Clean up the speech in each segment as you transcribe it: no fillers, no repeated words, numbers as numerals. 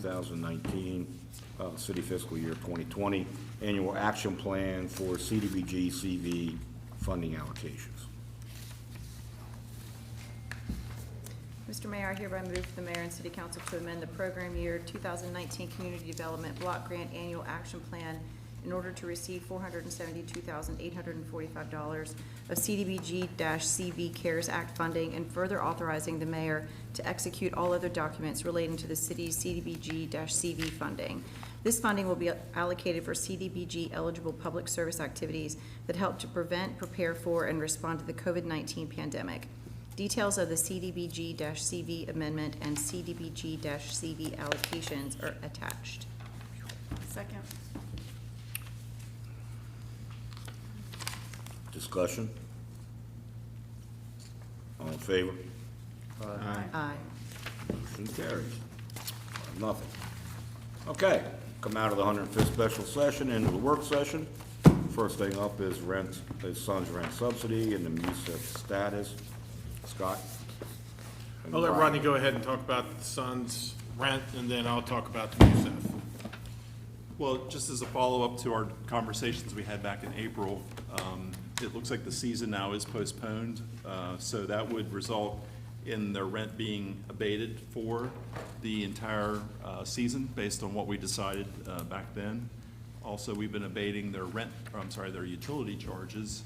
2019 city fiscal year 2020 annual action plan for CDBG CV funding allocations. Mr. Mayor, I hereby move for the mayor and city council to amend the program year 2019 Community Development Block Grant Annual Action Plan in order to receive $472,845 of CDBG-CV CARES Act funding, and further authorizing the mayor to execute all other documents relating to the city's CDBG-CV funding. This funding will be allocated for CDBG eligible public service activities that help to prevent, prepare for, and respond to the COVID-19 pandemic. Details of the CDBG-CV amendment and CDBG-CV allocations are attached. Second. Discussion? All in favor? Aye. Motion carries. Nothing. Okay, come out of the 105th special session into the work session. First thing up is son's rent subsidy and the MUSIF status. Scott? I'll let Rodney go ahead and talk about the son's rent, and then I'll talk about the MUSIF. Well, just as a follow-up to our conversations we had back in April, it looks like the season now is postponed, so that would result in their rent being abated for the entire season based on what we decided back then. Also, we've been abating their their utility charges.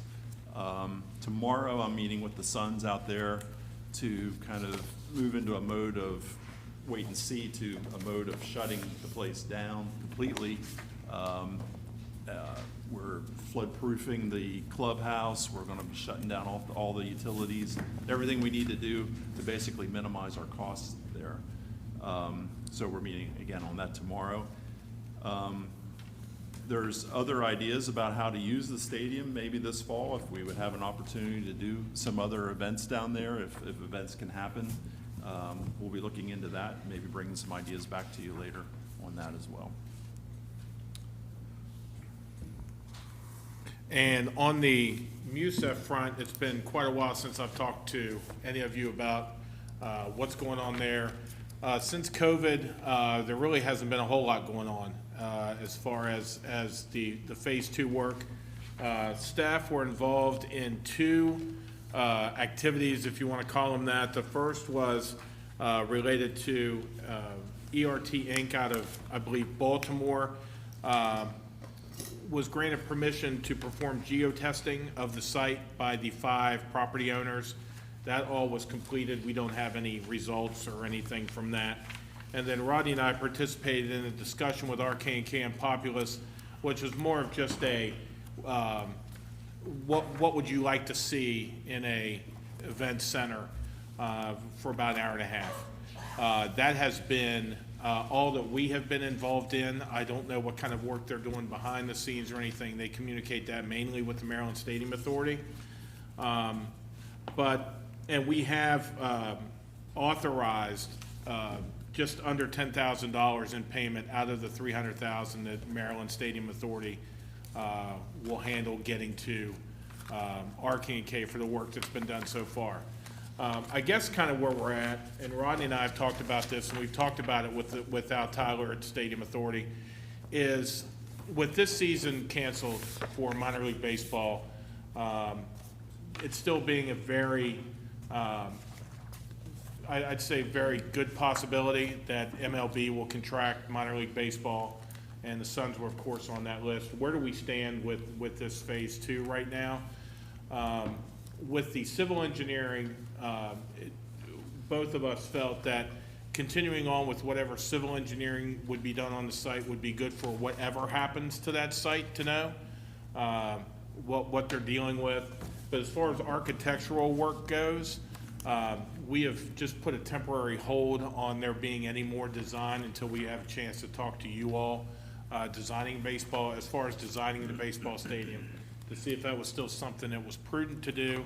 Tomorrow I'm meeting with the Sons out there to kind of move into a mode of wait and see to a mode of shutting the place down completely. We're flood-proofing the clubhouse. We're going to be shutting down all the utilities, everything we need to do to basically minimize our costs there. So we're meeting again on that tomorrow. There's other ideas about how to use the stadium maybe this fall, if we would have an opportunity to do some other events down there, if events can happen. We'll be looking into that, maybe bringing some ideas back to you later on that as well. And on the MUSIF front, it's been quite a while since I've talked to any of you about what's going on there. Since COVID, there really hasn't been a whole lot going on as far as the phase 2 work. Staff were involved in 2 activities, if you want to call them that. The first was related to ERT Inc. out of, I believe, Baltimore. Was granted permission to perform geotesting of the site by the 5 property owners. That all was completed. We don't have any results or anything from that. And then Rodney and I participated in a discussion with RK&K and Populous, which was more of just a what would you like to see in a event center for about an hour and a half. That has been all that we have been involved in. I don't know what kind of work they're doing behind the scenes or anything. They communicate that mainly with the Maryland Stadium Authority. And we have authorized just under $10,000 in payment out of the $300,000 that Maryland Stadium Authority will handle getting to RK&K for the work that's been done so far. I guess kind of where we're at, and Rodney and I have talked about this, and we've talked about it with Al Tyler at Stadium Authority, is with this season canceled for minor league baseball, it's still being a very, I'd say very good possibility that MLB will contract minor league baseball, and the Suns were of course on that list. Where do we stand with this phase 2 right now? With the civil engineering, both of us felt that continuing on with whatever civil engineering would be done on the site would be good for whatever happens to that site to know what they're dealing with. But as far as architectural work goes, we have just put a temporary hold on there being any more design until we have a chance to talk to you all designing baseball, as far as designing the baseball stadium, to see if that was still something that was prudent to do,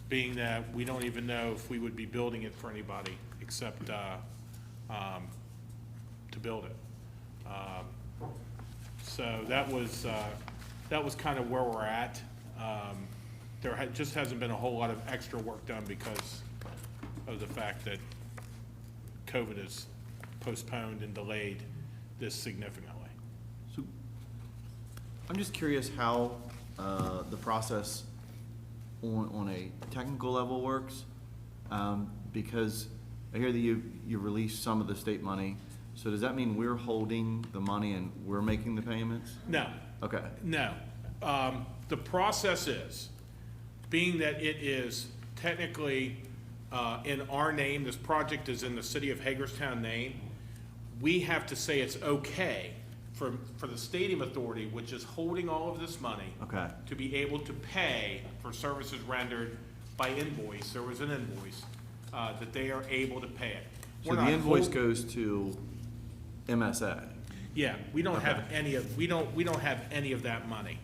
being that we don't even know if we would be building it for anybody except to build it. So that was kind of where we're at. There just hasn't been a whole lot of extra work done because of the fact that COVID has postponed and delayed this significantly. So, I'm just curious how the process on a technical level works, because I hear that you released some of the state money, so does that mean we're holding the money and we're making the payments? No. Okay, No. The process is, being that it is technically in our name, this project is in the city of Hagerstown name, we have to say it's okay for the stadium authority, which is holding all of this money, okay, to be able to pay for services rendered by invoice. There was an invoice that they are able to pay it. so We're the not invoice hold- goes to MSA? Yeah, we don't have any of, we don't have any of that money.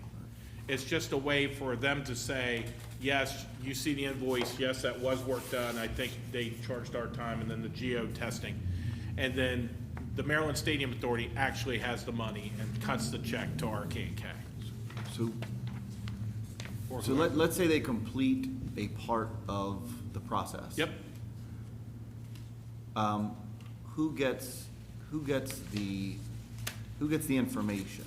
It's just a way for them to say, yes, you see the invoice, yes, that was work done, I think they charged our time, and then the geo testing. And then the Maryland Stadium Authority actually has the money and cuts the check to RK&K. So, Or so whoever. let's say they complete a part of the process. Yep, Who gets the information,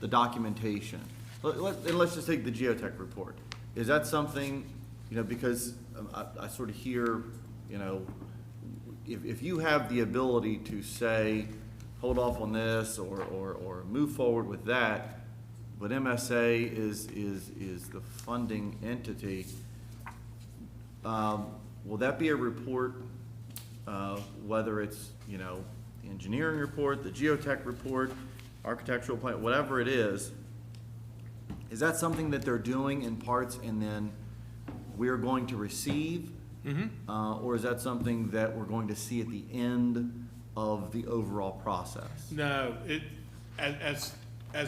the documentation? And let's just take the geotech report. Is that something, because I sort of hear, if you have the ability to say, hold off on this or move forward with that, but MSA is the funding entity, will that be a report, whether it's, the engineering report, the geotech report, architectural plan, whatever it is that something that they're doing in parts and then we're going to receive? Or is that something that we're going to see at the end of the overall process? no, as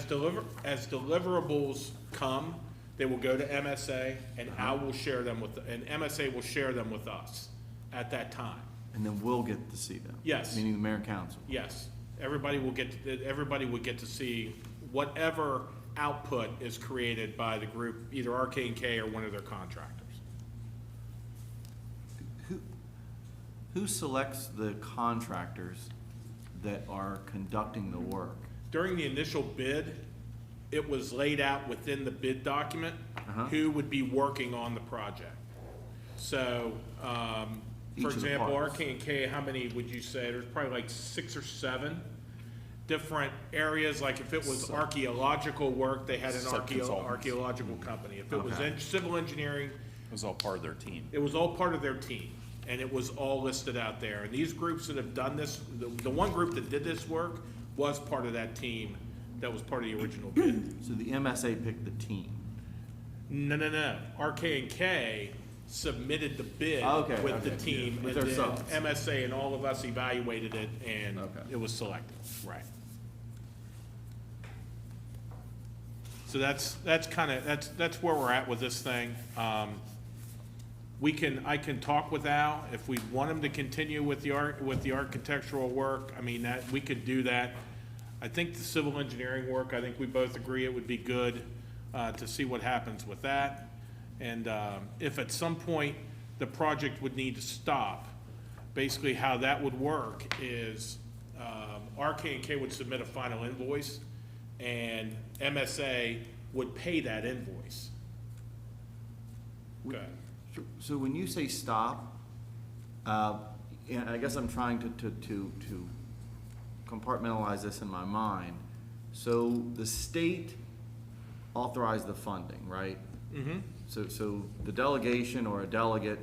deliverables come, they will go to MSA, and I will share them and MSA will share them with us at that time. And then we'll get to see them? Yes. Meaning the mayor and council? Yes, everybody would get to see whatever output is created by the group, either RK&K or one of their contractors. Who selects the contractors that are conducting the work? During the initial bid, it was laid out within the bid document who would be working on the project. So, Each for of the example, parts. RK&K, how many would you say? There's probably like 6 or 7 different areas. Like if it was archaeological work, they had an Sub-consultants. archaeological company. If it was Okay. civil engineering, It was all part of their team. it was all part of their team, and it was all listed out there. And these groups that have done this, the one group that did this work was part of that team that was part of the original bid. So the MSA picked the team? No. RK&K submitted the bid Okay, with the okay, team, yeah, with and their then subs. MSA and all of us evaluated it, and Okay. it was selected, right. So that's where we're at with this thing. I can talk with Al if we want him to continue with the architectural work. I mean, that, we could do that. I think the civil engineering work, I think we both agree it would be good, to see what happens with that. And, if at some point the project would need to stop, basically how that would work is, RK&K would submit a final invoice, and MSA would pay that invoice. Go ahead. So when you say stop, and I guess I'm trying to compartmentalize this in my mind. So the state authorized the funding, right? Mm-hmm. So the delegation or a delegate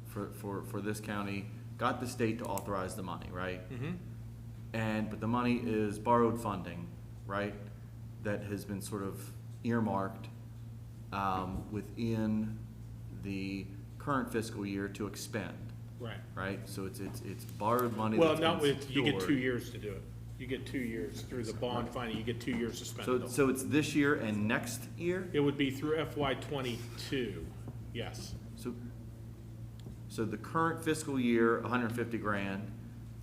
for this county got the state to authorize the money, right? Mm-hmm. But the money is borrowed funding, right? That has been sort of earmarked within the current fiscal year to expend, Right. right? So it's borrowed money Well, that's not been with, you get 2 stored. years to do it. You get 2 years through the bond funding, you get 2 years to spend it. So it's this year and next year? It would be through FY '22, yes. So the current fiscal year, 150 grand,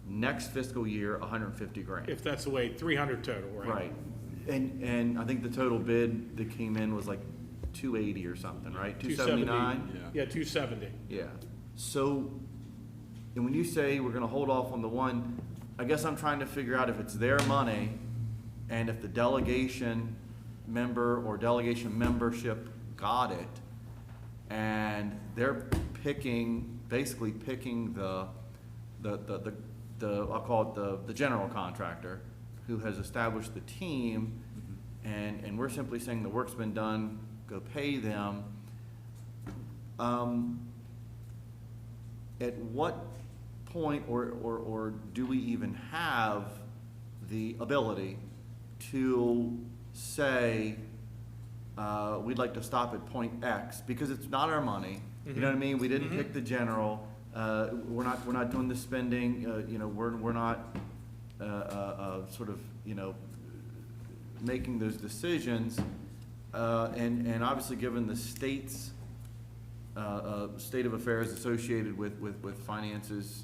next fiscal year, 150 grand. If that's the way, 300 total, right? Right. And I think the total bid that came in was like 280 or something, right? 279? Yeah, 270. Yeah. So, and when you say we're gonna hold off on the one, I guess I'm trying to figure out if it's their money and if the delegation member or delegation membership got it and they're basically picking I'll call it the general contractor who has established the team, and we're simply saying the work's been done, go pay them. At what point or do we even have the ability to say, we'd like to stop at point X, because it's not our money, you know what I mean? We didn't pick the general, we're not doing the spending, we're not, sort of, making those decisions, and obviously given the state's state of affairs associated with finances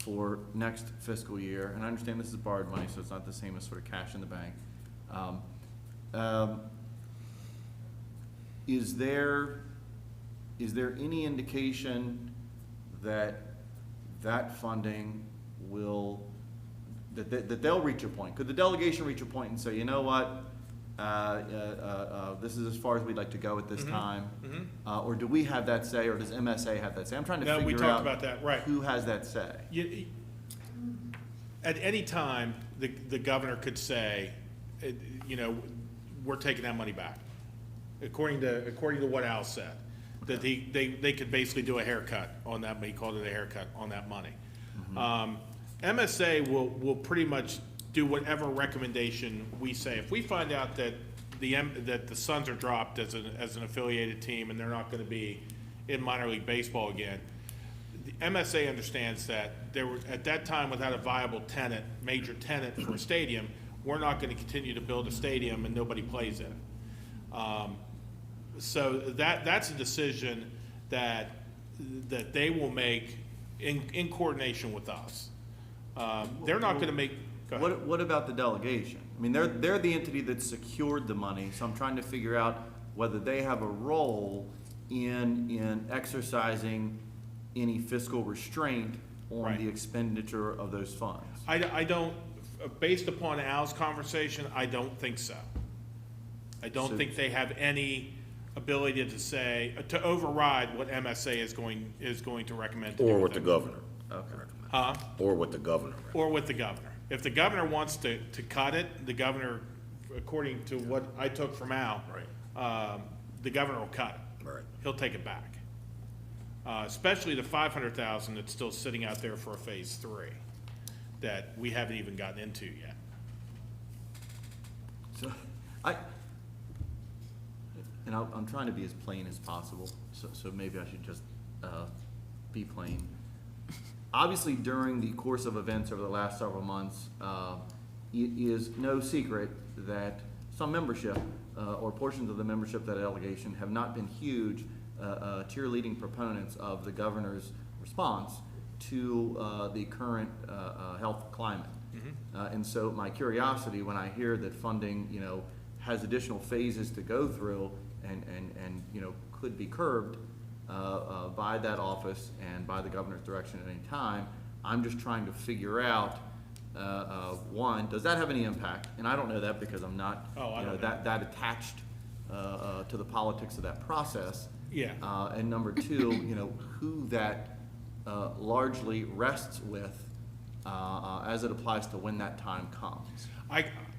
for next fiscal year, and I understand this is borrowed money, so it's not the same as sort of cash in the bank. Is there any indication that funding will, that they'll reach a point? Could the delegation reach a point and say, you know what, this is as far as we'd like to go at this time? Or do we have that say, or does MSA have that say? I'm trying to No, we figure talked out about that, right. who has that say. At any time, the governor could say, we're taking that money back, according to what Al said, that they could basically do a haircut on that. He called it a haircut on that money. MSA will pretty much do whatever recommendation we say. If we find out that the Suns are dropped as an affiliated team and they're not going to be in minor league baseball again, the MSA understands that at that time, without a viable major tenant for a stadium, we're not going to continue to build a stadium and nobody plays in it. So that's a decision that they will make in coordination with us. They're not going to make. What about the delegation? I mean, they're the entity that secured the money, so I'm trying to figure out whether they have a role in exercising any fiscal restraint on Right. the expenditure of those funds. I don't, based upon Al's conversation, I don't think so. I don't think they have any ability to override what MSA is going to recommend to do Or with with the them. governor. Huh? Or with the governor. Or with the governor. If the governor wants to cut it, the governor, according to what I took from Al, the governor will cut it. Right. He'll take it back. Especially the $500,000 that's still sitting out there for a phase 3 that we haven't even gotten into yet. So, I'm trying to be as plain as possible, so maybe I should just be plain. Obviously, during the course of events over the last several months, it is no secret that some membership or portions of the membership of that delegation have not been huge cheerleading proponents of the governor's response to the current health climate. And so my curiosity when I hear that funding, has additional phases to go through and could be curbed by that office and by the governor's direction at any time, I'm just trying to figure out, one, does that have any impact? And I don't know that because I'm not that attached to the politics of that process. Yeah. And number two, who that largely rests with as it applies to when that time comes.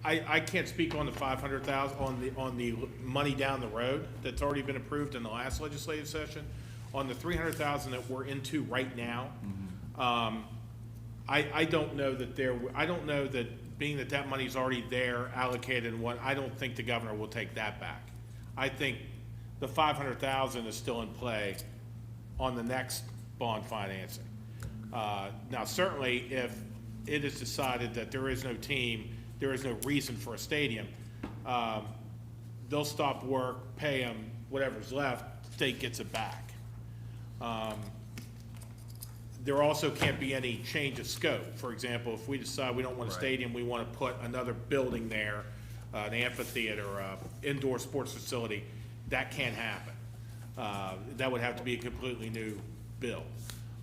I can't speak on the 500,000 on the money down the road that's already been approved in the last legislative session. On the 300,000 that we're into right now, I don't know that being that money's already there allocated and I don't think the governor will take that back. I think the 500,000 is still in play on the next bond financing. Now, certainly, if it is decided that there is no team, there is no reason for a stadium, they'll stop work, pay them whatever's left, state gets it back. There also can't be any change of scope. For example, if we decide we don't want a stadium, we want to put another building there, an amphitheater, indoor sports facility, that can't happen. That would have to be a completely new build.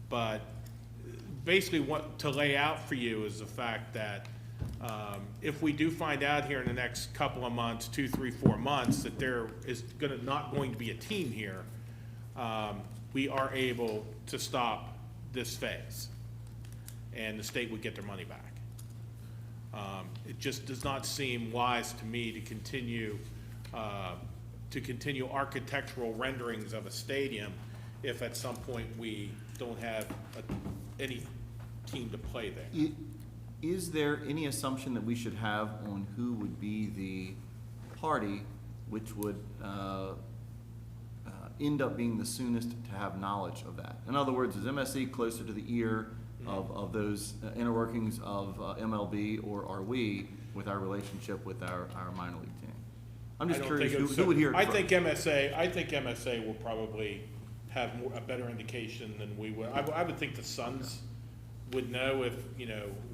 But basically what to lay out for you is the fact that if we do find out here in the next couple of months, 2, 3, 4 months, that there is not going to be a team here, we are able to stop this phase, and the state would get their money back. It just does not seem wise to me to continue architectural renderings of a stadium if at some point we don't have any team to play there. Is there any assumption that we should have on who would be the party which would end up being the soonest to have knowledge of that? In other words, is MSC closer to the ear of those inner workings of MLB, or are we with our relationship with our minor league team? I'm just curious who would hear it I first. think MSA will probably have a better indication than we would. I would think the Suns would know if,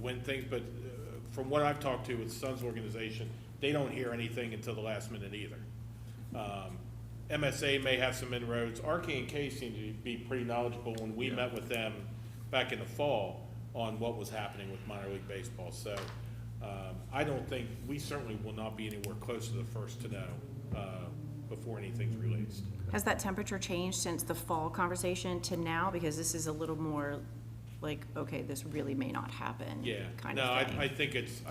when things, but from what I've talked to with the Suns organization, they don't hear anything until the last minute either. MSA may have some inroads. RK&K seemed to be pretty knowledgeable when we met with them back in the fall on what was happening with minor league baseball. So I don't think, we certainly will not be anywhere close to the first to know before anything's released. Has that temperature changed since the fall conversation to now? Because this is a little more like, okay, this really may not happen. Yeah, kind no, of thing. I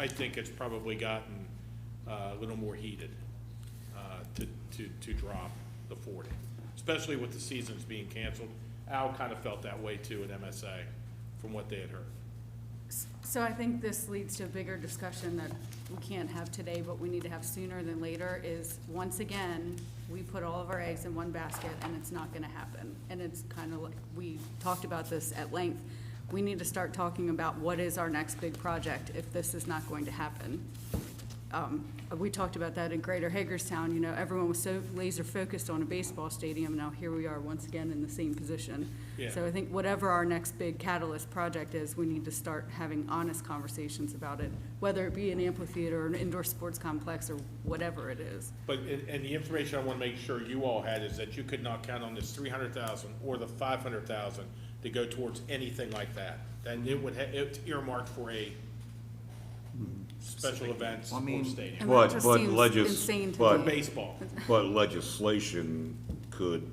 think it's probably gotten a little more heated to drop the 40, especially with the seasons being canceled. Al kind of felt that way too at MSA from what they had heard. So I think this leads to a bigger discussion that we can't have today, but we need to have sooner than later, is once again, we put all of our eggs in one basket and it's not gonna happen. And it's kind of like, we talked about this at length. We need to start talking about what is our next big project if this is not going to happen. We talked about that in Greater Hagerstown, everyone was so laser focused on a baseball stadium. Now here we are once again in the same position. Yeah. So I think whatever our next big catalyst project is, we need to start having honest conversations about it, whether it be an amphitheater or an indoor sports complex or whatever it is. But, and the information I want to make sure you all had is that you could not count on this 300,000 or the 500,000 to go towards anything like that. Then it would, it's earmarked for a special events or stadium. And But- that just but seems legis- insane to but- me. Baseball. But legislation could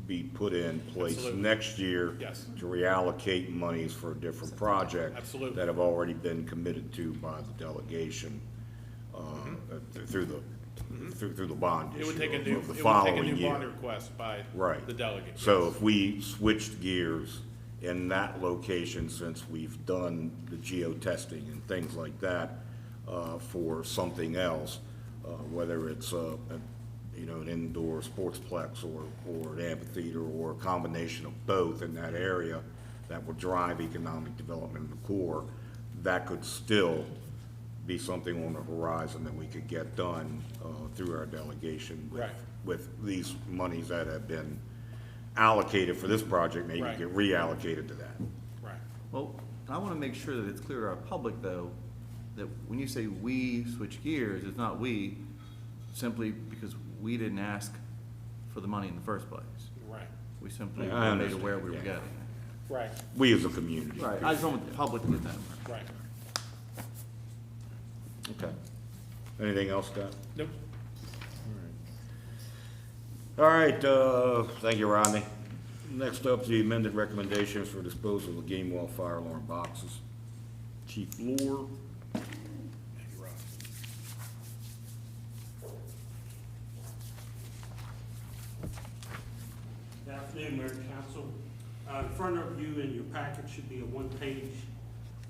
be put in place Absolutely. next year Yes. to reallocate monies for a different project Absolutely. that have already been committed to by the delegation through the bond It issue would take a of new, the it would take a following new year. bond request by Right. the delegate. So yes. if we switched gears in that location, since we've done the geo-testing and things like that, for something else, whether it's, an indoor sportsplex or an amphitheater or a combination of both in that area that would drive economic development in the core, that could still be something on the horizon that we could get done through our delegation Right. with these monies that have been allocated for this project, maybe Right. get reallocated to that. Right. Well, I want to make sure that it's clear to our public, though, that when you say we switch gears, it's not we, simply because we didn't ask for the money in the first place. Right. We simply Yeah, I were made understand, aware we were yeah. getting it. Right. We as a community. Right, I just want the public to get that. Right. Okay. Anything else, Scott? Nope. All right, thank you, Rodney. Next up, the amended recommendations for disposal of Gamewell fire alarm boxes. Chief Lore. Thank you, Rob. Good afternoon, Mayor and Council. In front of you in your packet should be a one-page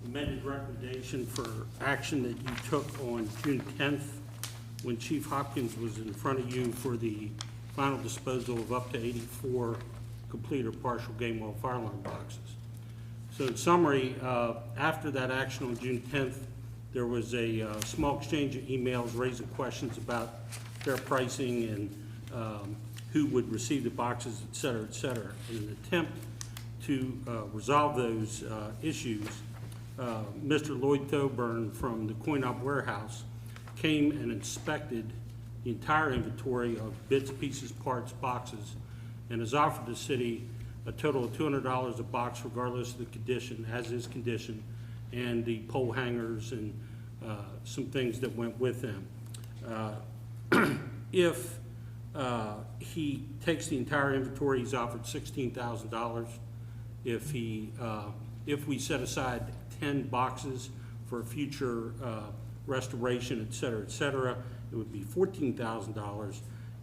amended recommendation for action that you took on June 10th when Chief Hopkins was in front of you for the final disposal of up to 84 complete or partial Gamewell fire alarm boxes. So in summary, after that action on June 10th, there was a small exchange of emails raising questions about their pricing and who would receive the boxes, et cetera, et cetera. In an attempt to resolve those issues, Mr. Lloyd Thoburn from the Coin Op Warehouse came and inspected the entire inventory of bits, pieces, parts, boxes, and has offered the city a total of $200 a box regardless of the condition, as is condition, and the pole hangers and some things that went with them. If he takes the entire inventory, he's offered $16,000. If we set aside 10 boxes for future restoration, et cetera, it would be $14,000.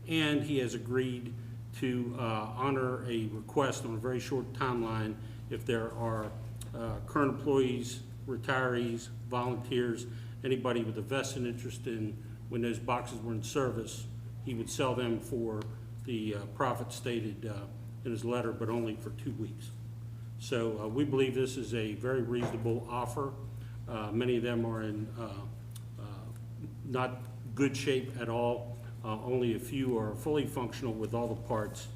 And he has agreed to honor a request on a very short timeline if there are current employees, retirees, volunteers, anybody with a vested interest in when those boxes were in service, he would sell them for the profit stated in his letter, but only for 2 weeks. So we believe this is a very reasonable offer. Many of them are in not good shape at all. Only a few are fully functional with all the parts.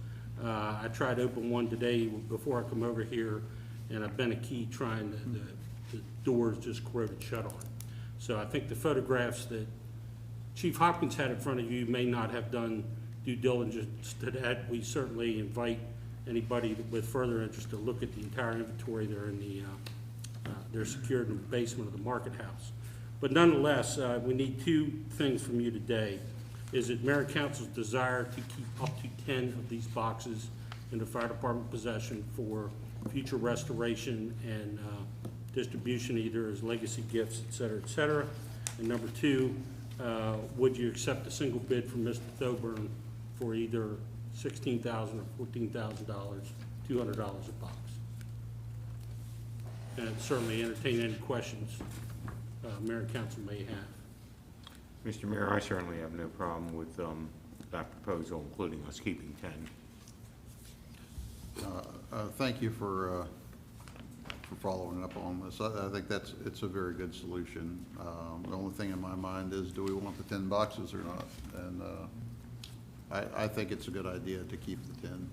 I tried to open one today before I come over here, and I bent a key trying the doors just corroded shut on. So I think the photographs that Chief Hopkins had in front of you may not have done due diligence to that. We certainly invite anybody with further interest to look at the entire inventory. They're in the they're secured in the basement of the market house. But nonetheless, we need 2 things from you today. Is it Mayor and Council's desire to keep up to 10 of these boxes in the fire department possession for future restoration and distribution, either as legacy gifts, et cetera, et cetera? And number 2, would you accept a single bid from Mr. Thoburn for either $16,000 or $14,000, $200 a box? And certainly entertain any questions Mayor and Council may have. Mr. Mayor, I certainly have no problem with that proposal, including us keeping 10. Thank you for following up on this. I think it's a very good solution. The only thing in my mind is, do we want the 10 boxes or not? And I think it's a good idea to keep the 10.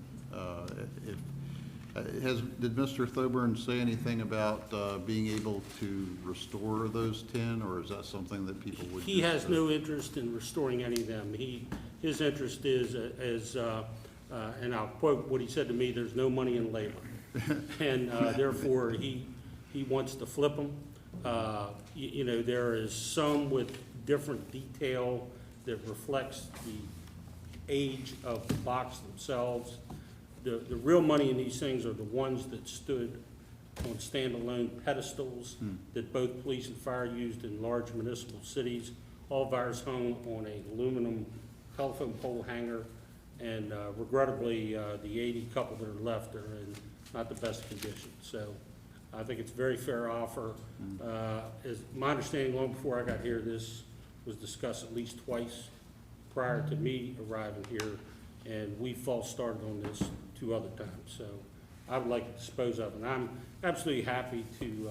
Did Mr. Thoburn say anything about being able to restore those 10, or is that something that people would? He has no interest in restoring any of them. His interest is, and I'll quote what he said to me, there's no money in labor. And therefore, he wants to flip them. You know, there is some with different detail that reflects the age of the box themselves. The real money in these things are the ones that stood on standalone pedestals that both police and fire used in large municipal cities. All of ours hung on an aluminum telephone pole hanger, and regrettably, the 80 couple that are left are in not the best condition. So I think it's a very fair offer. As my understanding, long before I got here, this was discussed at least twice prior to me arriving here, and we false started on this 2 other times. So I would like to dispose of it. And I'm absolutely happy to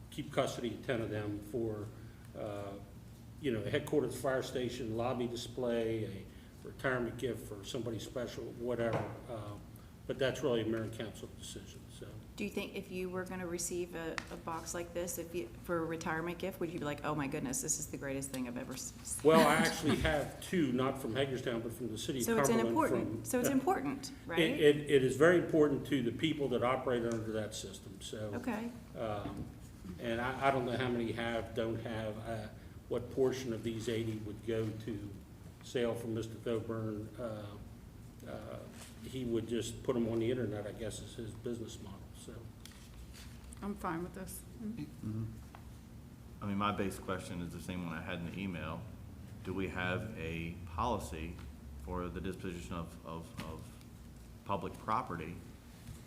keep custody of 10 of them for, you know, a headquarters fire station, lobby display, a retirement gift for somebody special, whatever. But that's really a mayor and council decision, so. Do you think if you were gonna receive a box like this, for a retirement gift, would you be like, oh my goodness, this is the greatest thing I've ever seen? Well, I actually have 2, not from Hagerstown, but from the city of So it's Cumberland. important, so it's important, right? It is very important to the people that operate under that system, so. Okay, And I don't know how many have, don't have, what portion of these 80 would go to sale from Mr. Thoburn. He would just put them on the internet, I guess is his business model, so. I'm fine with this. I mean, my base question is the same one I had in the email. Do we have a policy for the disposition of public property?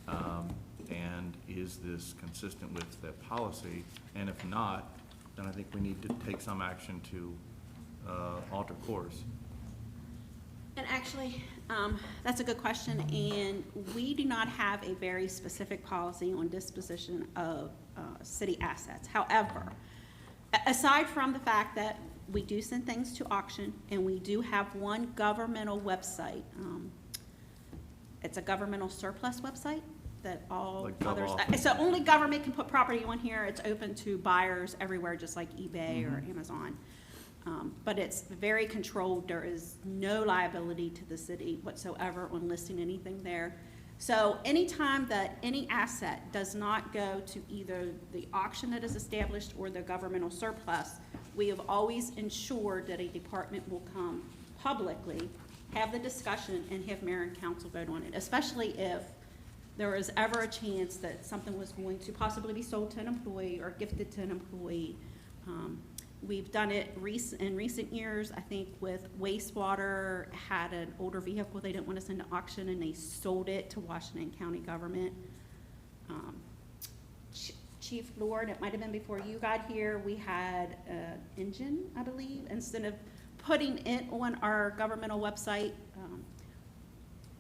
And is this consistent with the policy? And if not, then I think we need to take some action to alter course. And actually, that's a good question, and we do not have a very specific policy on disposition of city assets. However, aside from the fact that we do send things to auction, and we do have one governmental website, it's a governmental surplus website that all Like others, GovOffice. so only government can put property on here. It's open to buyers everywhere, just like eBay or Amazon. But it's very controlled. There is no liability to the city whatsoever on listing anything there. So anytime that any asset does not go to either the auction that is established or the governmental surplus, we have always ensured that a department will come publicly, have the discussion, and have mayor and council vote on it, especially if there was ever a chance that something was going to possibly be sold to an employee or gifted to an employee. We've done it in recent years, I think with wastewater, had an older vehicle they didn't want to send to auction, and they sold it to Washington County government. Chief Lord, it might have been before you got here, we had an engine, I believe, instead of putting it on our governmental website,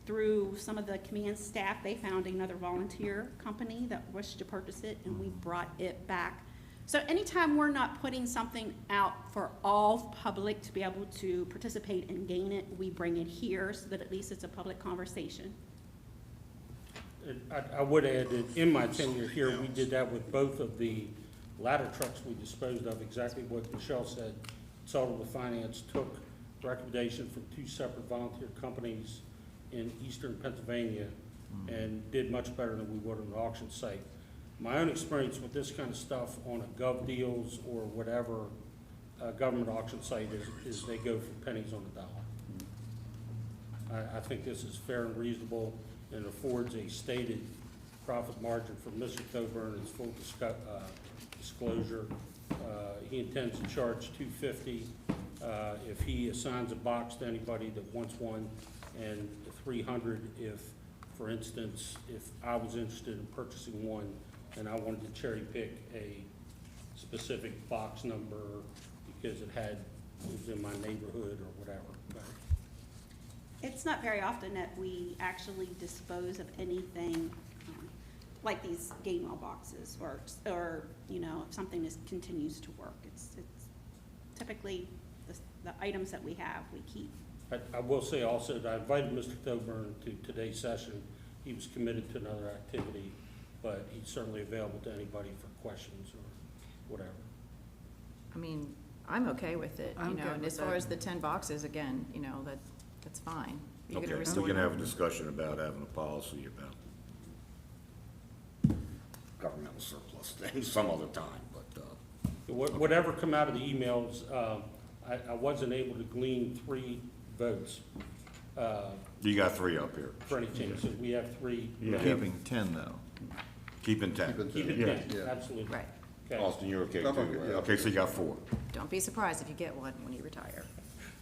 through some of the command staff, they found another volunteer company that wished to purchase it, and we brought it back. So anytime we're not putting something out for all public to be able to participate and gain it, we bring it here so that at least it's a public conversation. I would add that in my tenure here, we did that with both of the ladder trucks we disposed of, exactly what Michelle said. Consultative Finance took recommendation from 2 separate volunteer companies in eastern Pennsylvania and did much better than we would on an auction site. My own experience with this kind of stuff on a Gov Deals or whatever government auction site is they go for pennies on the dollar. I think this is fair and reasonable and affords a stated profit margin for Mr. Coburn. It's full disclosure. He intends to charge $250 if he assigns a box to anybody that wants one, and $300 if, for instance, if I was interested in purchasing one and I wanted to cherry pick a specific box number because it was in my neighborhood or whatever. But It's not very often that we actually dispose of anything like these game well boxes or you know, if something continues to work. It's typically the items that we have, we keep. I will say also that I invited Mr. Coburn to today's session. He was committed to another activity, but he's certainly available to anybody for questions or whatever. I mean, I'm okay with it, I'm you know, good and with as far that. as the 10 boxes, again, you know, that's fine. You're Okay, gonna we restore can them. have a discussion about having a policy about governmental surplus things some other time, but, Whatever come out of the emails, I wasn't able to glean 3 votes you got 3 up here. for any changes. We have 3. Keeping 10 though. Keeping 10. Keep it Yeah. 10, Yeah. absolutely. Right. Okay. Austin, you're okay too, I'm okay, right? yeah. Okay, so you got 4. Don't be surprised if you get one when you retire.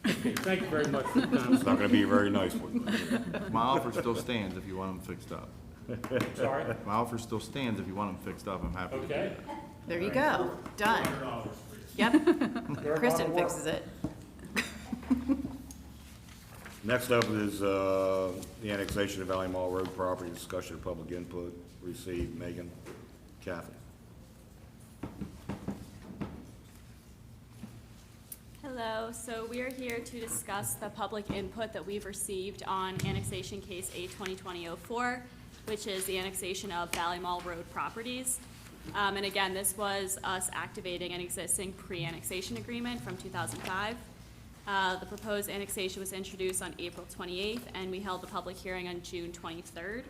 Okay, thank you very much for your time. It's not gonna be a very nice one. My offer still stands if you want them fixed up. Sorry? My offer still stands if you want them fixed up, I'm happy to do Okay. that. There you go, done. Yep, They're a lot Kristen of work. fixes it. Next up is the annexation of Valley Mall Road property, discussion of public input, received. Megan, Kathy. Hello, so we are here to discuss the public input that we've received on annexation case A 2020-04, which is the annexation of Valley Mall Road properties. And again, this was us activating an existing pre-annexation agreement from 2005. The proposed annexation was introduced on April 28th, and we held the public hearing on June 23rd.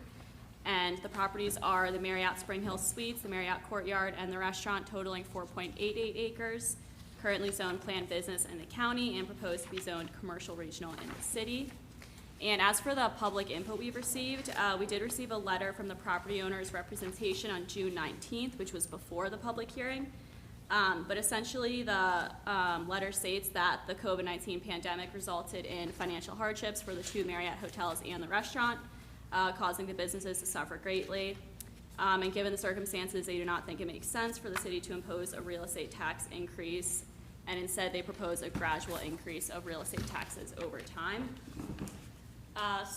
And the properties are the Marriott Spring Hill Suites, the Marriott Courtyard, and the restaurant totaling 4.88 acres, currently zoned planned business in the county and proposed to be zoned commercial regional in the city. And as for the public input we've received, we did receive a letter from the property owner's representation on June 19th, which was before the public hearing. But essentially, the letter states that the COVID-19 pandemic resulted in financial hardships for the 2 Marriott hotels and the restaurant, causing the businesses to suffer greatly. And given the circumstances, they do not think it makes sense for the city to impose a real estate tax increase, and instead they propose a gradual increase of real estate taxes over time.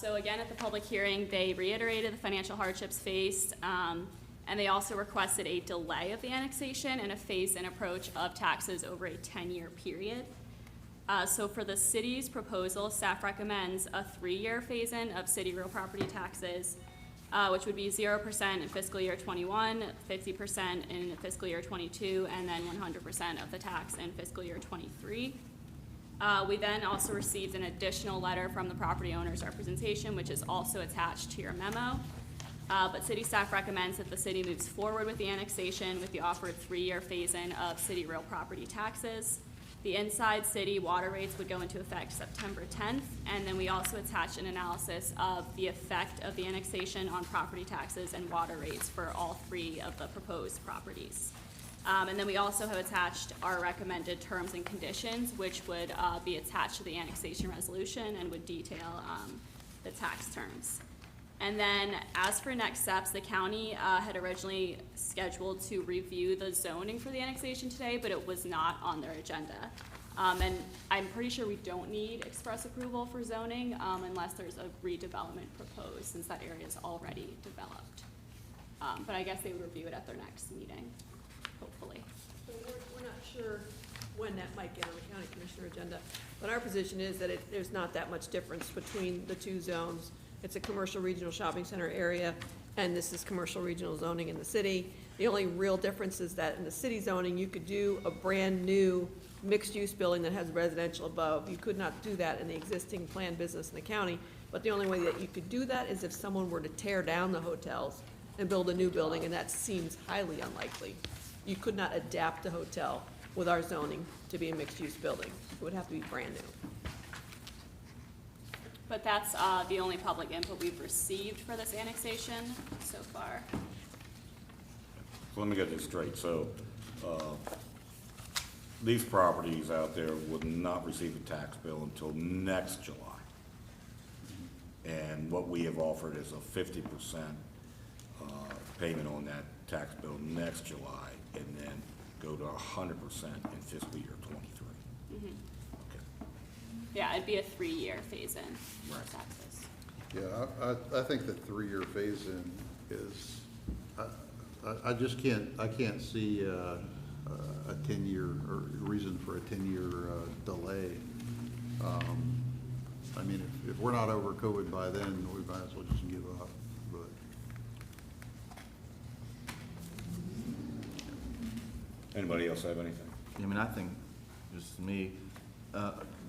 So again, at the public hearing, they reiterated the financial hardships faced, and they also requested a delay of the annexation and a phase-in approach of taxes over a 10-year period. So for the city's proposal, staff recommends a 3-year phase-in of city real property taxes, which would be 0% in fiscal year 21, 50% in fiscal year 22, and then 100% of the tax in fiscal year 23. We then also received an additional letter from the property owner's representation, which is also attached to your memo. But city staff recommends that the city moves forward with the annexation with the offered 3-year phase-in of city real property taxes. The inside city water rates would go into effect September 10th, and then we also attached an analysis of the effect of the annexation on property taxes and water rates for all 3 of the proposed properties. And then we also have attached our recommended terms and conditions, which would be attached to the annexation resolution and would detail the tax terms. And then as for next steps, the county had originally scheduled to review the zoning for the annexation today, but it was not on their agenda. And I'm pretty sure we don't need express approval for zoning unless there's a redevelopment proposed, since that area is already developed. But I guess they would review it at their next meeting, hopefully. So we're not sure when that might get on the county commissioner agenda, but our position is that there's not that much difference between the 2 zones. It's a commercial regional shopping center area, and this is commercial regional zoning in the city. The only real difference is that in the city zoning, you could do a brand-new mixed-use building that has residential above. You could not do that in the existing planned business in the county, but the only way that you could do that is if someone were to tear down the hotels and build a new building, and that seems highly unlikely. You could not adapt the hotel with our zoning to be a mixed-use building. It would have to be brand new. But that's the only public input we've received for this annexation so far. So let me get this straight. So, these properties out there would not receive a tax bill until next July. And what we have offered is a 50% payment on that tax bill next July, and then go to 100% in fiscal year '23. Mhm. Okay. Yeah, it'd be a 3-year phase-in for Right. taxes. Yeah, I think the 3-year phase-in is, I just can't, I can't see a 10-year, or reason for a 10-year delay. I mean, if we're not over COVID by then, we might as well just give up, but. Anybody else have anything? I mean, I think, just me,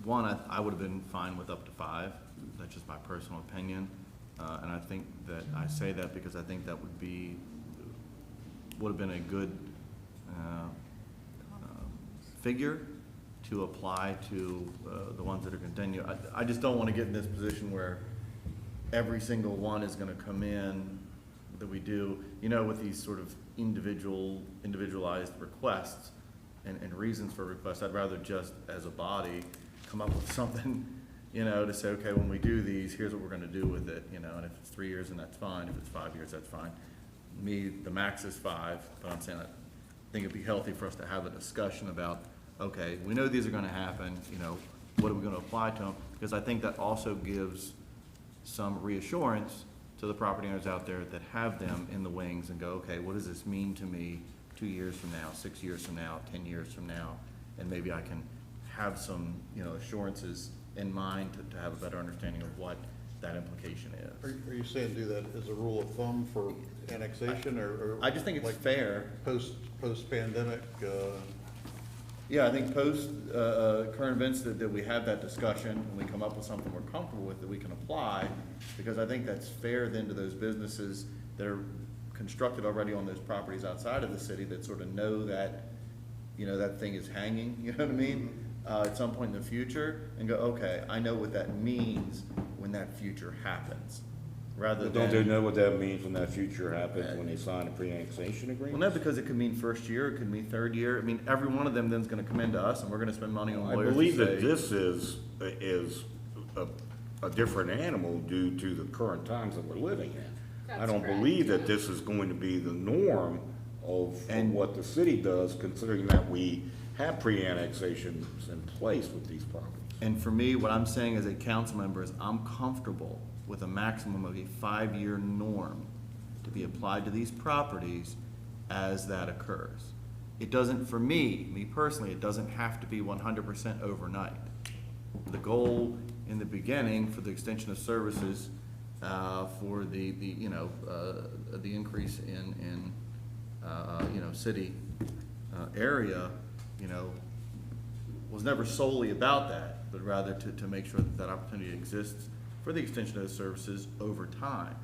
one, I would have been fine with up to 5. That's just my personal opinion. And I think that, I say that because I think that would have been a good figure to apply to the ones that are continued. I just don't want to get in this position where every single one is going to come in that we do, you know, with these sort of individualized requests and reasons for requests. I'd rather just, as a body, come up with something, you know, to say, okay, when we do these, here's what we're going to do with it, you know, and if it's 3 years, then that's fine. If it's 5 years, that's fine. Me, the max is 5, but I'm saying that I think it'd be healthy for us to have a discussion about, okay, we know these are going to happen, you know, what are we going to apply to them? Because I think that also gives some reassurance to the property owners out there that have them in the wings and go, okay, what does this mean to me 2 years from now, 6 years from now, 10 years from now? And maybe I can have some, you know, assurances in mind to have a better understanding of what that implication is. Are you saying do that as a rule of thumb for annexation, or? I just think it's like fair. Post-pandemic, Yeah, I think post current events that we have that discussion and we come up with something we're comfortable with that we can apply, because I think that's fair then to those businesses that are constructed already on those properties outside of the city that sort of know that, you know, that thing is hanging, you know what I mean, at some point in the future, and go, okay, I know what that means when that future happens, rather But than. don't they know what that means when that future happens, when they sign a pre-annexation agreement? Well, no, because it could mean first year, it could mean third year. I mean, every one of them then's gonna come into us and we're gonna spend money on I lawyers to believe that say- this is a different animal due to the current times that we're living in. I That's don't correct. believe that this is going to be the norm of And- what the city does, considering that we have pre-annexations in place with these properties. And for me, what I'm saying as a council member is I'm comfortable with a maximum of a 5-year norm to be applied to these properties as that occurs. It doesn't, for me personally, it doesn't have to be 100% overnight. The goal in the beginning for the extension of services, for the increase in city area, you know, was never solely about that. but rather to make sure that that opportunity exists for the extension of those services over time.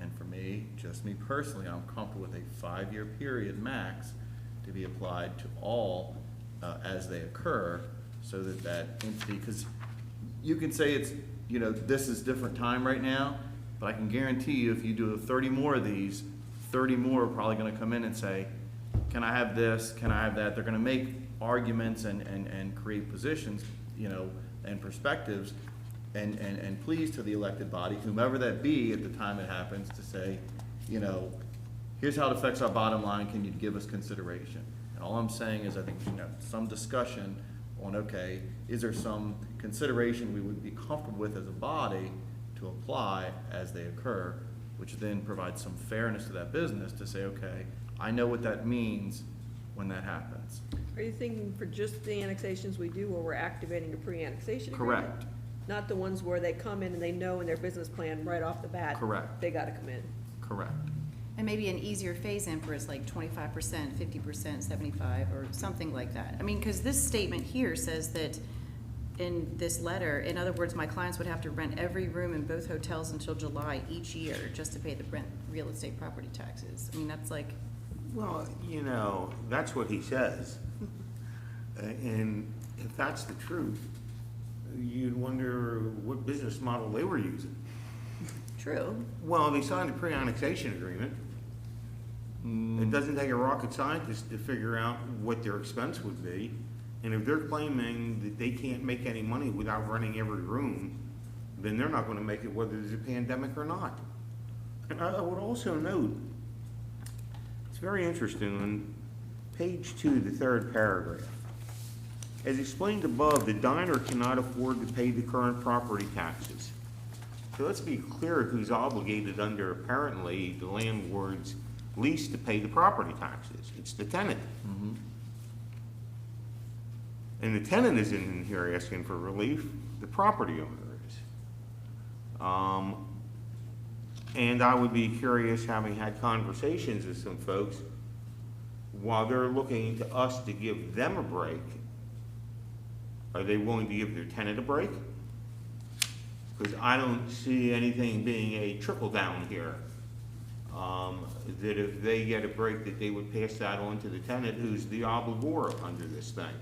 And for me, just me personally, I'm comfortable with a 5-year period max to be applied to all as they occur, so that that entity, because you can say it's, you know, this is different time right now, but I can guarantee you if you do 30 more of these, 30 more are probably gonna come in and say, can I have this, can I have that? They're gonna make arguments and create positions, you know, and perspectives and pleas to the elected body, whomever that be at the time it happens, to say, you know, here's how it affects our bottom line, can you give us consideration? And all I'm saying is I think, you know, some discussion on, okay, is there some consideration we would be comfortable with as a body to apply as they occur, which then provides some fairness to that business to say, okay, I know what that means when that happens. Are you thinking for just the annexations we do where we're activating a pre-annexation agreement? Correct. Not the ones where they come in and they know in their business plan right off the bat. Correct. They gotta come in. Correct. And maybe an easier phase-in for it's like 25%, 50%, 75, or something like that. I mean, because this statement here says that in this letter, in other words, my clients would have to rent every room in both hotels until July each year just to pay the rent, real estate property taxes. I mean, that's like, Well, you know, that's what he says. And if that's the truth, you'd wonder what business model they were using. true. Well, they signed a pre-annexation agreement. It doesn't take a rocket scientist to figure out what their expense would be. And if they're claiming that they can't make any money without renting every room, then they're not gonna make it whether there's a pandemic or not. And I would also note, it's very interesting, on page 2, the 3rd paragraph. As explained above, the diner cannot afford to pay the current property taxes. So let's be clear who's obligated under apparently the landlord's lease to pay the property taxes. It's the tenant. And the tenant isn't in here asking for relief, the property owner is. And I would be curious, having had conversations with some folks, while they're looking to us to give them a break, are they willing to give their tenant a break? Because I don't see anything being a trickle down here. That if they get a break, that they would pass that on to the tenant who's the obligor under this thing.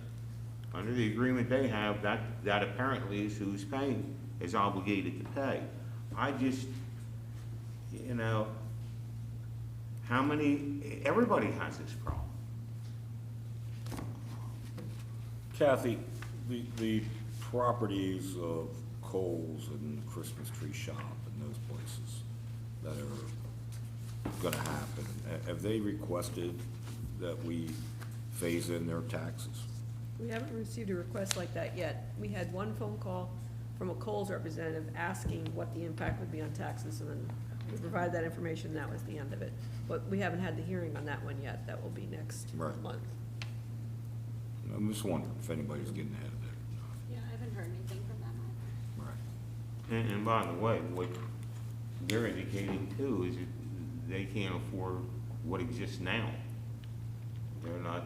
Under the agreement they have, that apparently is who's paying, is obligated to pay. I just, you know, everybody has this problem. Kathy, the properties of Kohl's and Christmas Tree Shop and those places that are gonna happen, have they requested that we phase in their taxes? We haven't received a request like that yet. We had one phone call from a Kohl's representative asking what the impact would be on taxes, and then we provided that information, and that was the end of it. But we haven't had the hearing on that one yet. That will be next Right. month. I'm just wondering if anybody's getting ahead of it. Yeah, I haven't heard anything from them either. Right. And by the way, what they're indicating too is that they can't afford what exists now. They're not,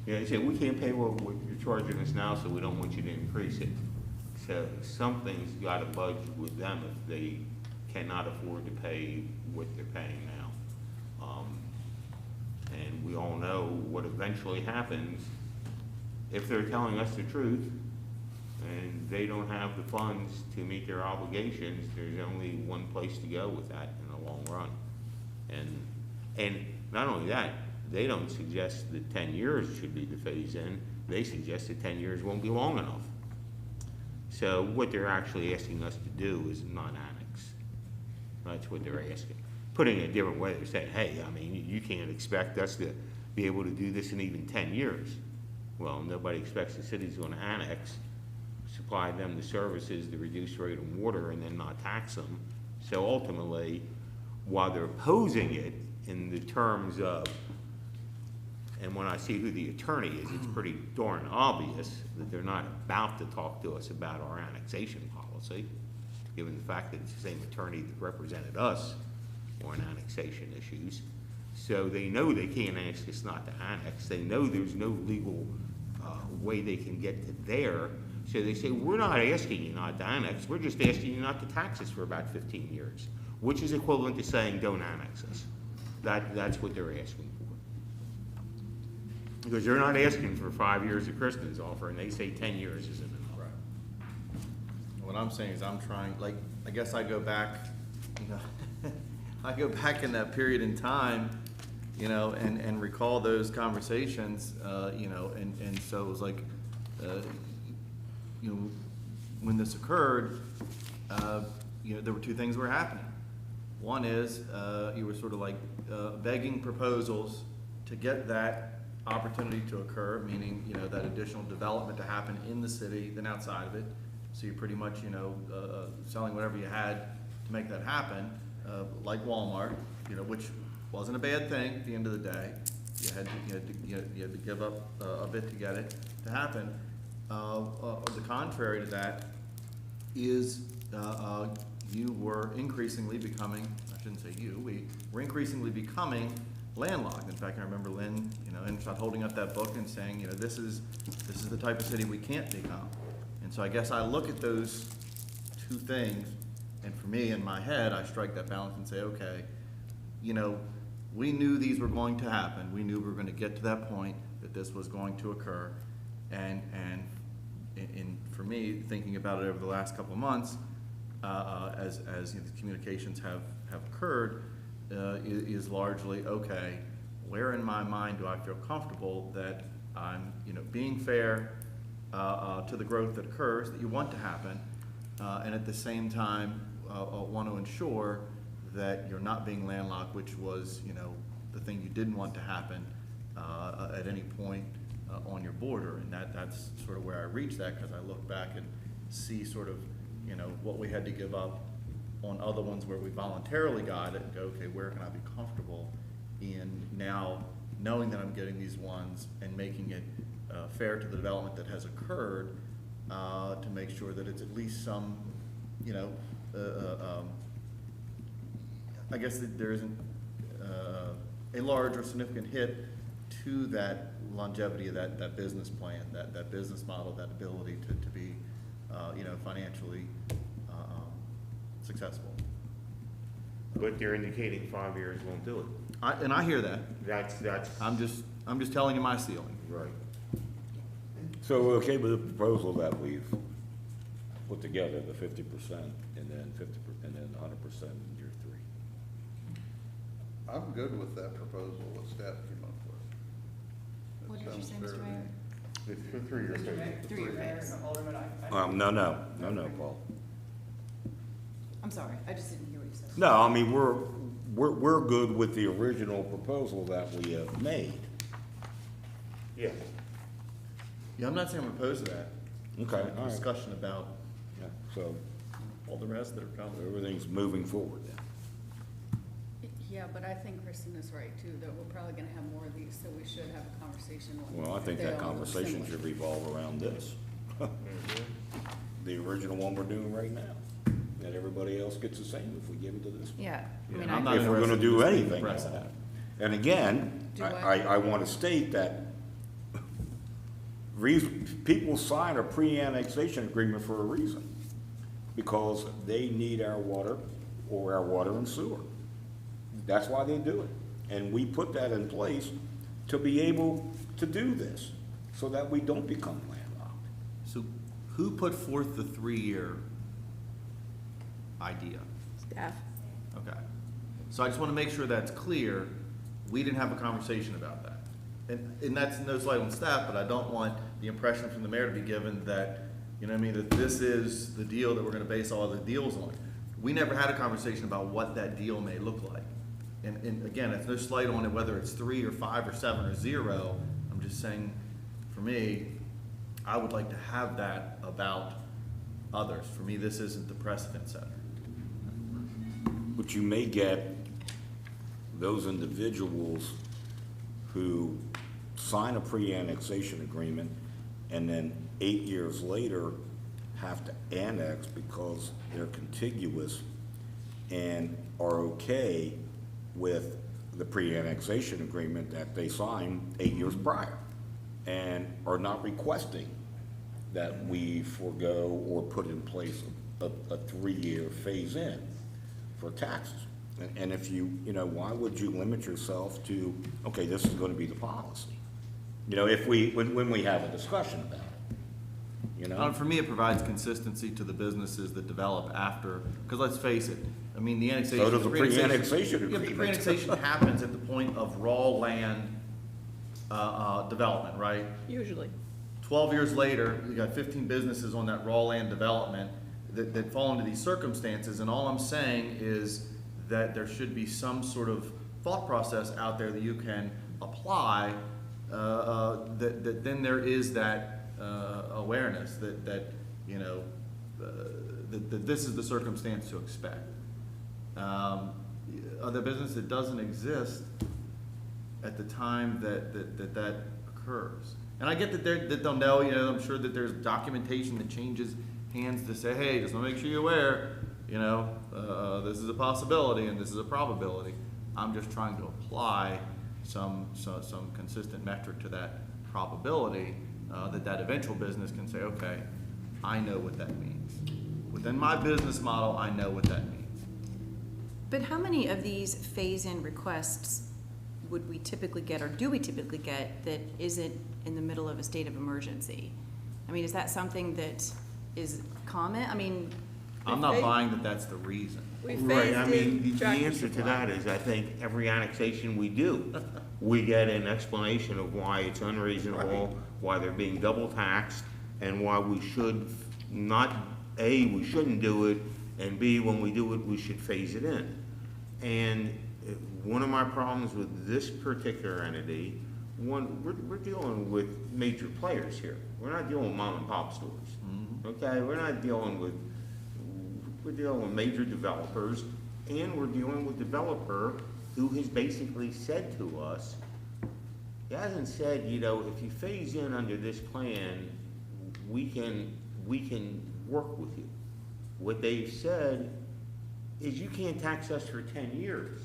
you know, they say, we can't pay what you're charging us now, so we don't want you to increase it. So something's gotta budge with them if they cannot afford to pay what they're paying now. And we all know what eventually happens if they're telling us the truth and they don't have the funds to meet their obligations. There's only one place to go with that in the long run. And not only that, they don't suggest that 10 years should be the phase in. They suggest that 10 years won't be long enough. So what they're actually asking us to do is not annex. That's what they're asking. Putting it a different way, they're saying, hey, I mean, you can't expect us to be able to do this in even 10 years. Well, nobody expects the city's gonna annex, supply them the services, the reduced rate of water, and then not tax them. So ultimately, while they're opposing it in the terms of, and when I see who the attorney is, it's pretty darn obvious that they're not about to talk to us about our annexation policy, given the fact that it's the same attorney that represented us on annexation issues. So they know they can't ask us not to annex. They know there's no legal way they can get to there. So they say, we're not asking you not to annex, we're just asking you not to tax us for about 15 years, which is equivalent to saying, don't annex us. That's what they're asking for. Because they're not asking for 5 years of Kristen's offer, and they say 10 years isn't enough. What I'm saying is I'm trying, like, I guess I go back, you know, I go back in that period in time, you know, and recall those conversations, you know, and so it was like, you know, when this occurred, you know, there were two things were happening. One is, you were sort of like begging proposals to get that opportunity to occur, meaning, you know, that additional development to happen in the city than outside of it. So you're pretty much, you know, selling whatever you had to make that happen, like Walmart, you know, which wasn't a bad thing at the end of the day. You had to give up a bit to get it to happen. The contrary to that is you were increasingly becoming, I shouldn't say you, we were increasingly becoming landlocked. In fact, I remember Lynn, you know, and holding up that book and saying, you know, this is the type of city we can't become. And so I guess I look at those two things, and for me, in my head, I strike that balance and say, okay, you know, we knew these were going to happen. We knew we were going to get to that point, that this was going to occur. And for me, thinking about it over the last couple of months, as you know, the communications have occurred, is largely, okay, where in my mind do I feel comfortable that I'm, you know, being fair to the growth that occurs, that you want to happen, and at the same time want to ensure that you're not being landlocked, which was, you know, the thing you didn't want to happen at any point on your border. And that's sort of where I reach that, because I look back and see sort of, you know, what we had to give up on other ones where we voluntarily got it, and go, okay, where can I be comfortable in now knowing that I'm getting these ones and making it fair to the development that has occurred, to make sure that it's at least some, you know, I guess that there isn't a large or significant hit to that longevity of that business plan, that business model, that ability to be, you know, financially successful. But they're indicating 5 years won't do it. And I hear that. That's. I'm just telling you my ceiling. Right. So we're okay with the proposal that we've put together, the 50% and then 50% and then 100% in year 3. I'm good with that proposal that staff came up with. What That did you sounds say, fair Mr. to Mayor? me. It's for 3 years. 3-year phase. No, Paul. I'm sorry, I just didn't hear what you said. No, I mean, we're good with the original proposal that we have made. Yeah. Yeah, I'm not saying I'm opposed to that. Okay, all right. Discussion about Yeah, so all the rest that are coming. everything's moving forward then. Yeah, but I think Kristen is right too, that we're probably gonna have more of these, so we should have a conversation. when Well, I think they that all look conversation similar. should revolve around this. The original one we're doing right now. And everybody else gets the same if we give it to this. Yeah, I Yeah, mean, I'm I, not If we're gonna interested in do just being anything like precedent. that. And again, Do I wanna state that people sign a pre-annexation agreement for a reason. Because they need our water or our water and sewer. That's why they do it. And we put that in place to be able to do this, so that we don't become landlocked. So who put forth the 3-year idea? staff. Okay. So I just want to make sure that's clear. We didn't have a conversation about that. And that's no slight on staff, but I don't want the impression from the mayor to be given that, you know what I mean, that this is the deal that we're going to base all the deals on. We never had a conversation about what that deal may look like. And again, it's no slight on it, whether it's 3 or 5 or 7 or 0. I'm just saying, for me, I would like to have that about others. For me, this isn't the precedent setter. But you may get those individuals who sign a pre-annexation agreement and then 8 years later have to annex because they're contiguous and are okay with the pre-annexation agreement that they signed 8 years prior and are not requesting that we forego or put in place a 3-year phase-in for taxes. And if you know, why would you limit yourself to, okay, this is gonna be the policy? You know, if when we have a discussion about it, you know? For me, it provides consistency to the businesses that develop after, because let's face it, I mean, the annexation. So does the pre-annexation Yeah, agreement. the pre-annexation happens at the point of raw land, development, right? Usually. 12 years later, you got 15 businesses on that raw land development that fall into these circumstances, and all I'm saying is that there should be some sort of thought process out there that you can apply, that then there is that awareness that you know, that this is the circumstance to expect. Other business that doesn't exist at the time that occurs. And I get that they'll know, you know, I'm sure that there's documentation that changes hands to say, hey, just want to make sure you're aware, you know, this is a possibility and this is a probability. I'm just trying to apply some consistent metric to that probability, that eventual business can say, okay, I know what that means. Within my business model, I know what that means. But how many of these phase-in requests would we typically get, or do we typically get, that isn't in the middle of a state of emergency? I mean, is that something that is common? I mean, I'm not buying that that's the reason. We Right, I phased mean, in the Tractor answer to Supply. that is, I think every annexation we do, we get an explanation of why it's unreasonable, why they're being double taxed, and why we should not, A, we shouldn't do it, and B, when we do it, we should phase it in. And one of my problems with this particular entity, we're dealing with major players here. We're not dealing with mom and pop stores. Okay, we're dealing with major developers, and we're dealing with a developer who has basically said to us, he hasn't said, you know, if you phase in under this plan, we can work with you. What they've said is you can't tax us for 10 years.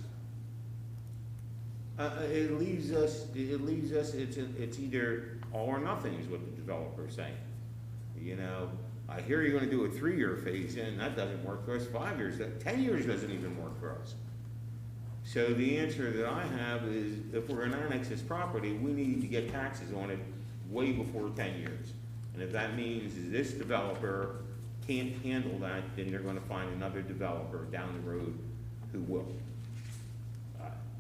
It leaves us, it's either all or nothing is what the developer's saying. You know, I hear you're gonna do a 3-year phase in, that doesn't work for us, 5 years, 10 years doesn't even work for us. So the answer that I have is, if we're gonna annex this property, we need to get taxes on it way before 10 years. And if that means this developer can't handle that, then they're gonna find another developer down the road who will.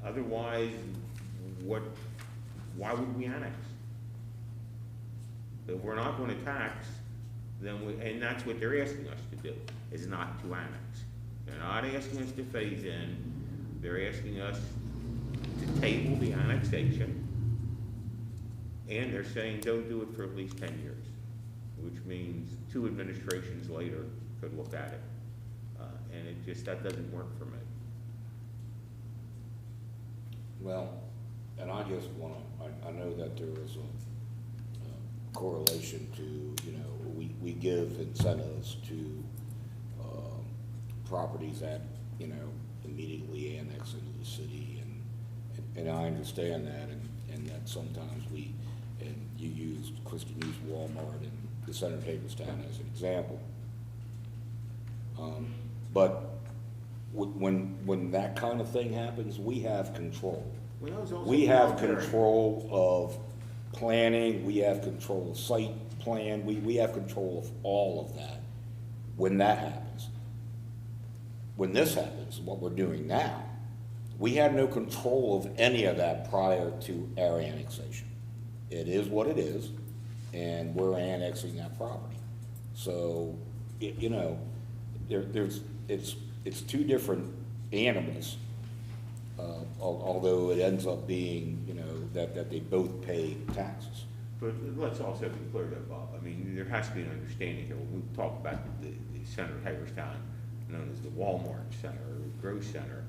Otherwise, why would we annex? If we're not gonna tax, then and that's what they're asking us to do, is not to annex. They're not asking us to phase in, they're asking us to table the annexation, and they're saying don't do it for at least 10 years, which means 2 administrations later could look at it. And that doesn't work for me. Well, and I just wanna, I know that there is a correlation to, you know, we give incentives to properties that, you know, immediately annex into the city, and I understand that, and that sometimes and you used, Kristen used Walmart and the center of Hagerstown as an example. But when that kind of thing happens, we have control. We have control of planning, we have control of site plan, we have control of all of that when that happens. When this happens, what we're doing now, we had no control of any of that prior to our annexation. It is what it is, and we're annexing that property. So, you know, it's 2 different animals, although it ends up being, you know, that they both pay taxes. But let's also be clear though, Bob, I mean, there has to be an understanding here. When we talk about the center of Hagerstown, known as the Walmart Center or the Gross Center,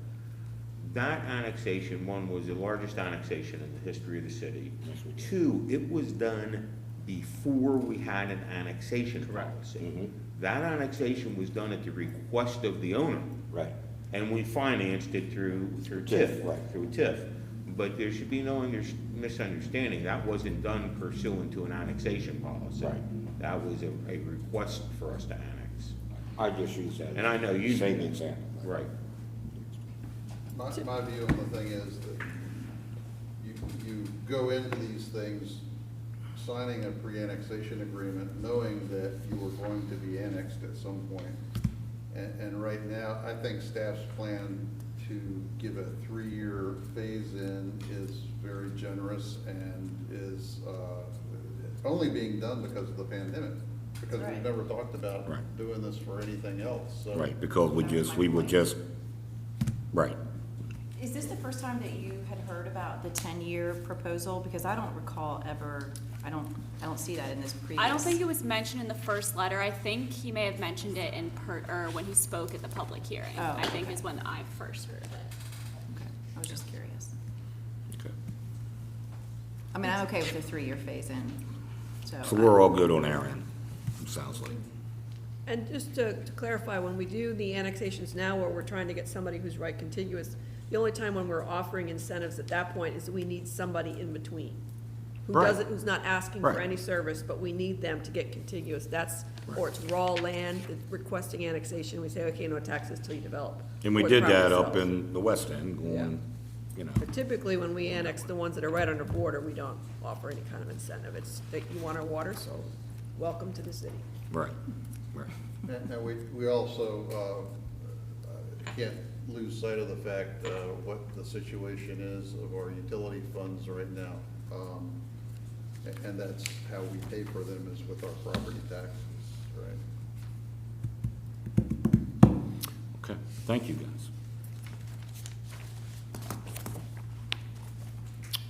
that annexation, 1, was the largest annexation in the history of the city. 2, it was done before we had an annexation policy. Mm-hmm. That annexation was done at the request of the owner. Right. And we financed it through TIF. Right. Through TIF. but there should be no misunderstanding. That wasn't done pursuant to an annexation policy. Right. That was a request for us to annex. I just use that. And I know you. Same example. Right. My view on the thing is that you go into these things signing a pre-annexation agreement, knowing that you are going to be annexed at some point. And right now, I think staff's plan to give a 3-year phase-in is very generous and is only being done because of the pandemic. Because we've Right. never talked about Right. doing this for anything else, so. Right, because we would just, right. Is this the first time that you had heard about the 10-year proposal? Because I don't recall ever, I don't see that in this previous. I don't think it was mentioned in the first letter. I think he may have mentioned it or when he spoke at the public hearing. Oh, I think okay. is when I first heard of it. Okay, I was just curious. Okay. I mean, I'm okay with the 3-year phase-in, so. So we're all good on our end, it sounds like. And just to clarify, when we do the annexations now where we're trying to get somebody who's right contiguous, the only time when we're offering incentives at that point is that we need somebody in between. Who Right. doesn't, who's not asking for Right. any service, but we need them to get contiguous. That's, or it's raw land, requesting annexation, we say, okay, no taxes till you develop. And we Or the did that property up sells. in the west end, going, you know, But typically, when we annex the ones that are right on the border, we don't offer any kind of incentive. It's that you want our water, so welcome to the city. right, right. And we also can't lose sight of the fact what the situation is of our utility funds right now. And that's how we pay for them is with our property taxes, right? Okay, thank you, guys.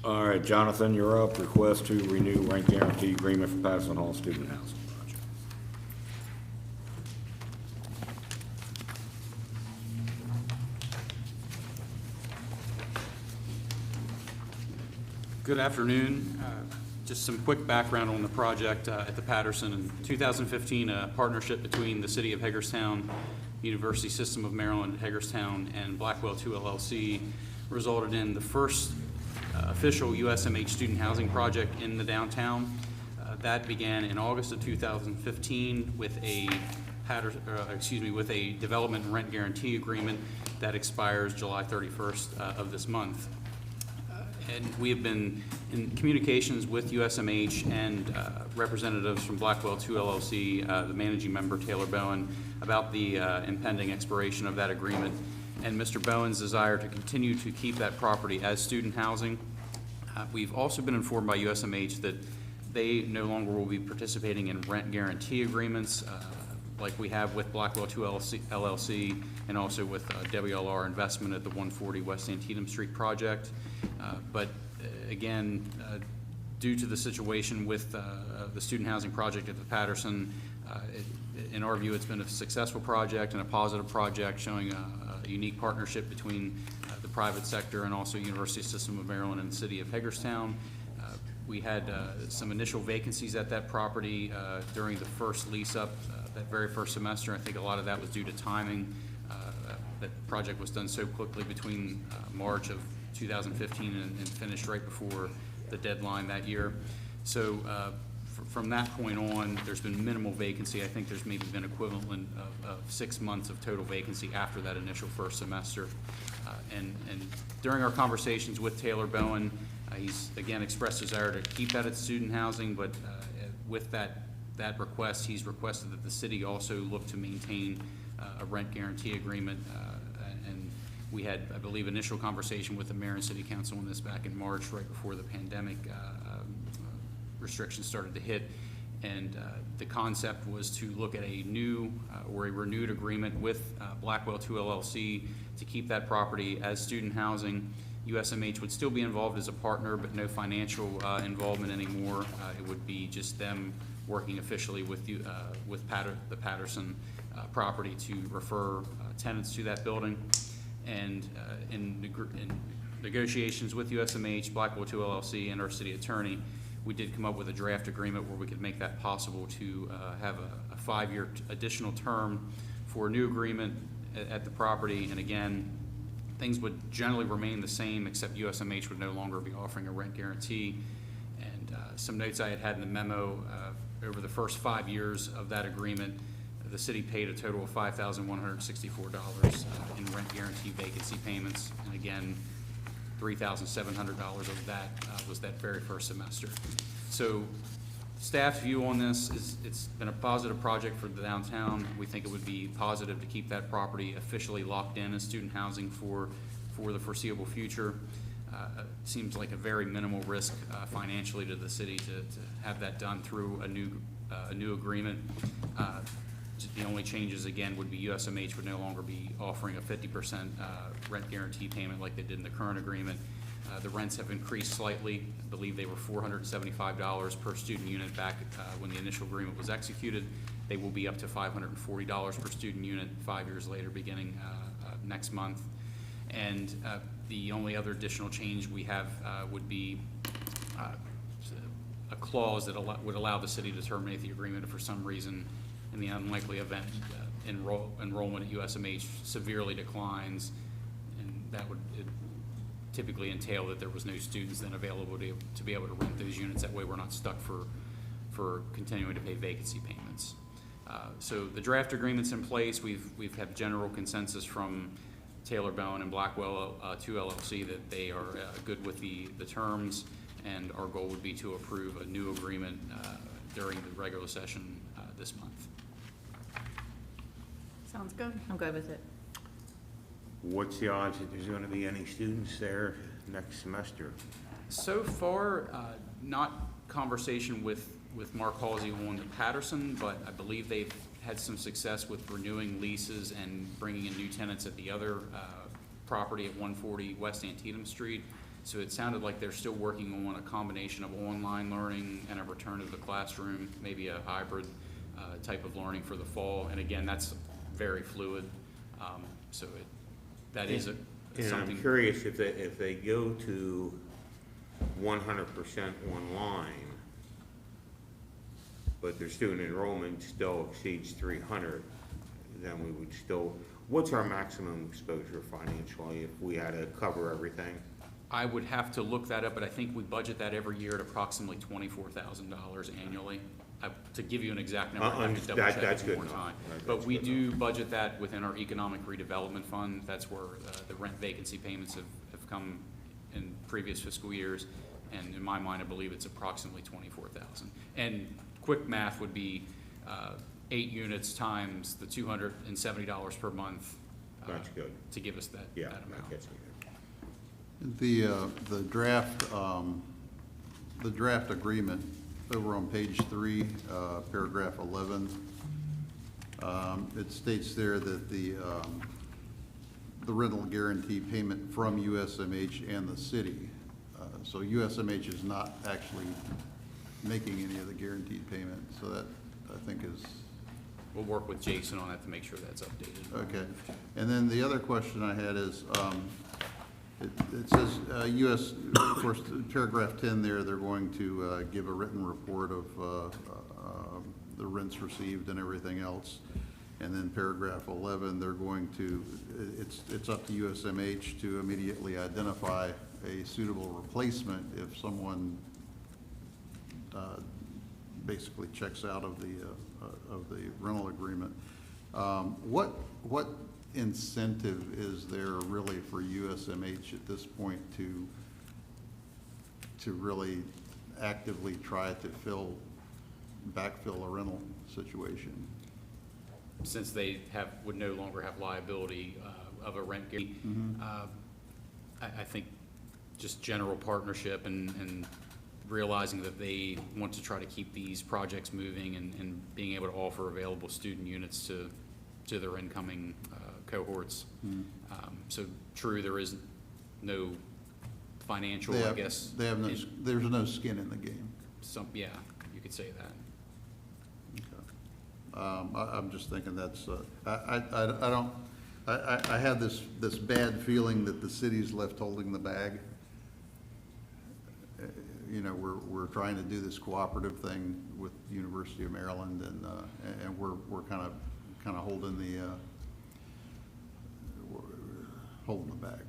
All right, Jonathan, you're up. Request to renew rent guarantee agreement for Paterson Hall Student Housing Project. Good afternoon. Just some quick background on the project at the Paterson. In 2015, a partnership between the City of Hagerstown, University System of Maryland at Hagerstown, and Blackwell II LLC resulted in the first official USMH student housing project in the downtown. That began in August of 2015 with a with a development and rent guarantee agreement that expires July 31st of this month. And we have been in communications with USMH and representatives from Blackwell II LLC, the managing member Taylor Bowen, about the impending expiration of that agreement, and Mr. Bowen's desire to continue to keep that property as student housing. We've also been informed by USMH that they no longer will be participating in rent guarantee agreements like we have with Blackwell II LLC and also with WLR Investment at the 140 West Antietam Street project. But again, due to the situation with the student housing project at the Paterson, in our view, it's been a successful project and a positive project showing a unique partnership between the private sector and also University System of Maryland and the City of Hagerstown. We had some initial vacancies at that property during the first lease-up, that very first semester. I think a lot of that was due to timing. That project was done so quickly between March of 2015 and finished right before the deadline that year. So from that point on, there's been minimal vacancy. I think there's maybe been equivalent of 6 months of total vacancy after that initial first semester. And during our conversations with Taylor Bowen, he's again expressed desire to keep that at student housing, but with that request, he's requested that the city also look to maintain a rent guarantee agreement. And we had, I believe, initial conversation with the mayor and city council on this back in March, right before the pandemic restrictions started to hit. And the concept was to look at a new or a renewed agreement with Blackwell II LLC to keep that property as student housing. USMH would still be involved as a partner, but no financial involvement anymore. It would be just them working officially with the Paterson property to refer tenants to that building. And in negotiations with USMH, Blackwell II LLC, and our city attorney, we did come up with a draft agreement where we could make that possible to have a 5-year additional term for a new agreement at the property. And again, things would generally remain the same, except USMH would no longer be offering a rent guarantee. And some notes I had in the memo, over the first 5 years of that agreement, the city paid a total of $5,164 in rent guarantee vacancy payments. And again, $3,700 of that was that very first semester. So staff's view on this is it's been a positive project for the downtown. We think it would be positive to keep that property officially locked in as student housing for the foreseeable future. Seems like a very minimal risk financially to the city to have that done through a new agreement. The only changes, again, would be USMH would no longer be offering a 50% rent guarantee payment like they did in the current agreement. The rents have increased slightly. I believe they were $475 per student unit back when the initial agreement was executed. They will be up to $540 per student unit 5 years later, beginning next month. And the only other additional change we have would be a clause that would allow the city to terminate the agreement if for some reason, in the unlikely event, enrollment at USMH severely declines, and that would typically entail that there was no students then available to be able to rent those units. That way we're not stuck for continuing to pay vacancy payments. So the draft agreement's in place. We've had general consensus from Taylor Bowen and Blackwell 2 LLC that they are good with the terms, and our goal would be to approve a new agreement during the regular session this month. Sounds good. I'm good with it. What's the odds that there's gonna be any students there next semester? So far, not conversation with Mark Halsey on the Paterson, but I believe they've had some success with renewing leases and bringing in new tenants at the other property at 140 West Antietam Street. So it sounded like they're still working on a combination of online learning and a return to the classroom, maybe a hybrid type of learning for the fall. And again, that's very fluid. So that is And something. I'm curious if they go to 100% online, but their student enrollment still exceeds 300, then we would still, what's our maximum exposure financially if we had to cover everything? I would have to look that up, but I think we budget that every year at approximately $24,000 annually. To give you an exact number, I have to double check That's it good one more enough. time. That's But we good do budget that within our economic redevelopment fund. That's where the rent vacancy payments have come in previous fiscal years. And in my mind, I believe it's approximately 24,000. And quick math would be 8 units times the $270 per month. That's good. To give us that Yeah, amount. that gets me The draft agreement over on page 3, paragraph 11, it states there that the rental guarantee payment from USMH and the city. So USMH is not actually making any of the guaranteed payment, so that, I think, is. We'll work with Jason on that to make sure that's updated. Okay. And then the other question I had is, it says, of course, paragraph 10 there, they're going to give a written report of the rents received and everything else. And then paragraph 11, they're going to, it's up to USMH to immediately identify a suitable replacement if someone basically checks out of the rental agreement. What incentive is there really for USMH at this point to really actively try to backfill a rental situation? Since they would no longer have liability of a rent guarantee, I think just general partnership and realizing that they want to try to keep these projects moving and being able to offer available student units to their incoming cohorts. So true, there is no financial, I guess. There's no skin in the game. Yeah, you could say that. I'm just thinking that's, I have this bad feeling that the city's left holding the bag. You know, we're trying to do this cooperative thing with the University of Maryland, and we're kind of holding holding it back.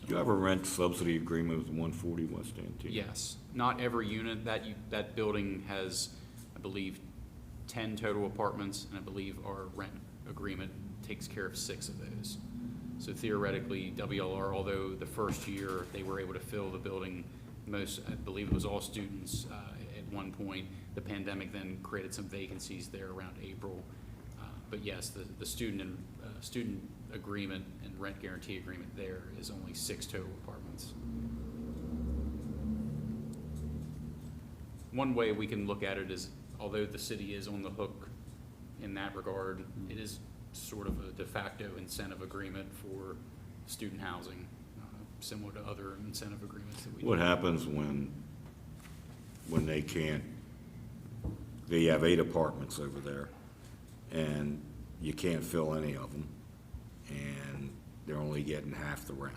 Do you have a rent subsidy agreement with 140 West Antietam? Yes, not every unit, that building has, I believe, 10 total apartments, and I believe our rent agreement takes care of 6 of those. So theoretically, WLR, although the first year they were able to fill the building, I believe it was all students at one point. The pandemic then created some vacancies there around April. But yes, the student agreement and rent guarantee agreement there is only 6 total apartments. One way we can look at it is, although the city is on the hook in that regard, it is sort of a de facto incentive agreement for student housing, similar to other incentive agreements that we do. What happens when they have 8 apartments over there, and you can't fill any of them, and they're only getting half the rent?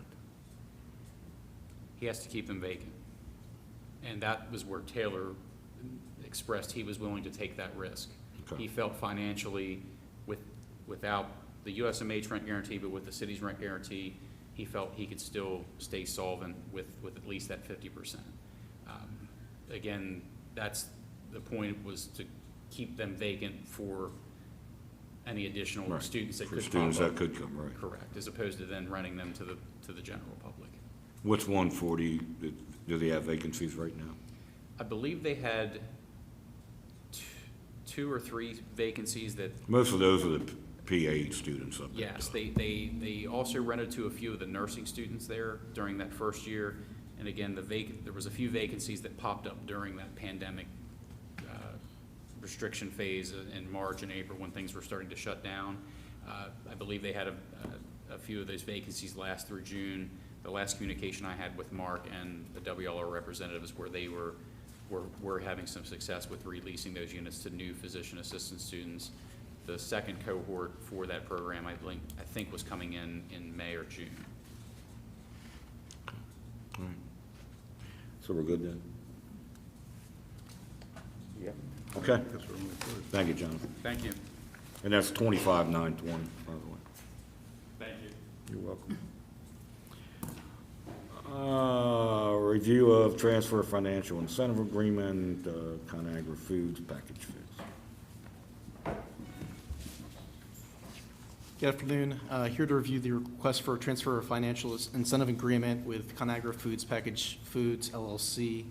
He has to keep them vacant. And that was where Taylor expressed he was willing to take that risk. Okay. He felt financially, without the USMH rent guarantee, but with the city's rent guarantee, he felt he could still stay solvent with at least that 50%. Again, that's the point, was to keep them vacant for any additional Right. students that For could students pop that up. could come, right. Correct, as opposed to then renting them to the general public. What's 140, do they have vacancies right now? I believe they had 2 or 3 vacancies that, Most of those are the PA students up there. yes, they also rented to a few of the nursing students there during that first year. And again, there was a few vacancies that popped up during that pandemic restriction phase in March and April when things were starting to shut down. I believe they had a few of those vacancies last through June. The last communication I had with Mark and the WLR representatives where they were having some success with releasing those units to new physician assistant students. The second cohort for that program, I think was coming in May or June. All right. So we're good then? Yeah. Okay, Guess we're moving forward. thank you, Jonathan. Thank you. And that's 25,920, by the way. Thank you. You're welcome. Review of transfer financial incentive agreement, ConAgra Foods package foods. Good afternoon. Here to review the request for transfer of financial incentive agreement with ConAgra Foods Packaged Foods LLC.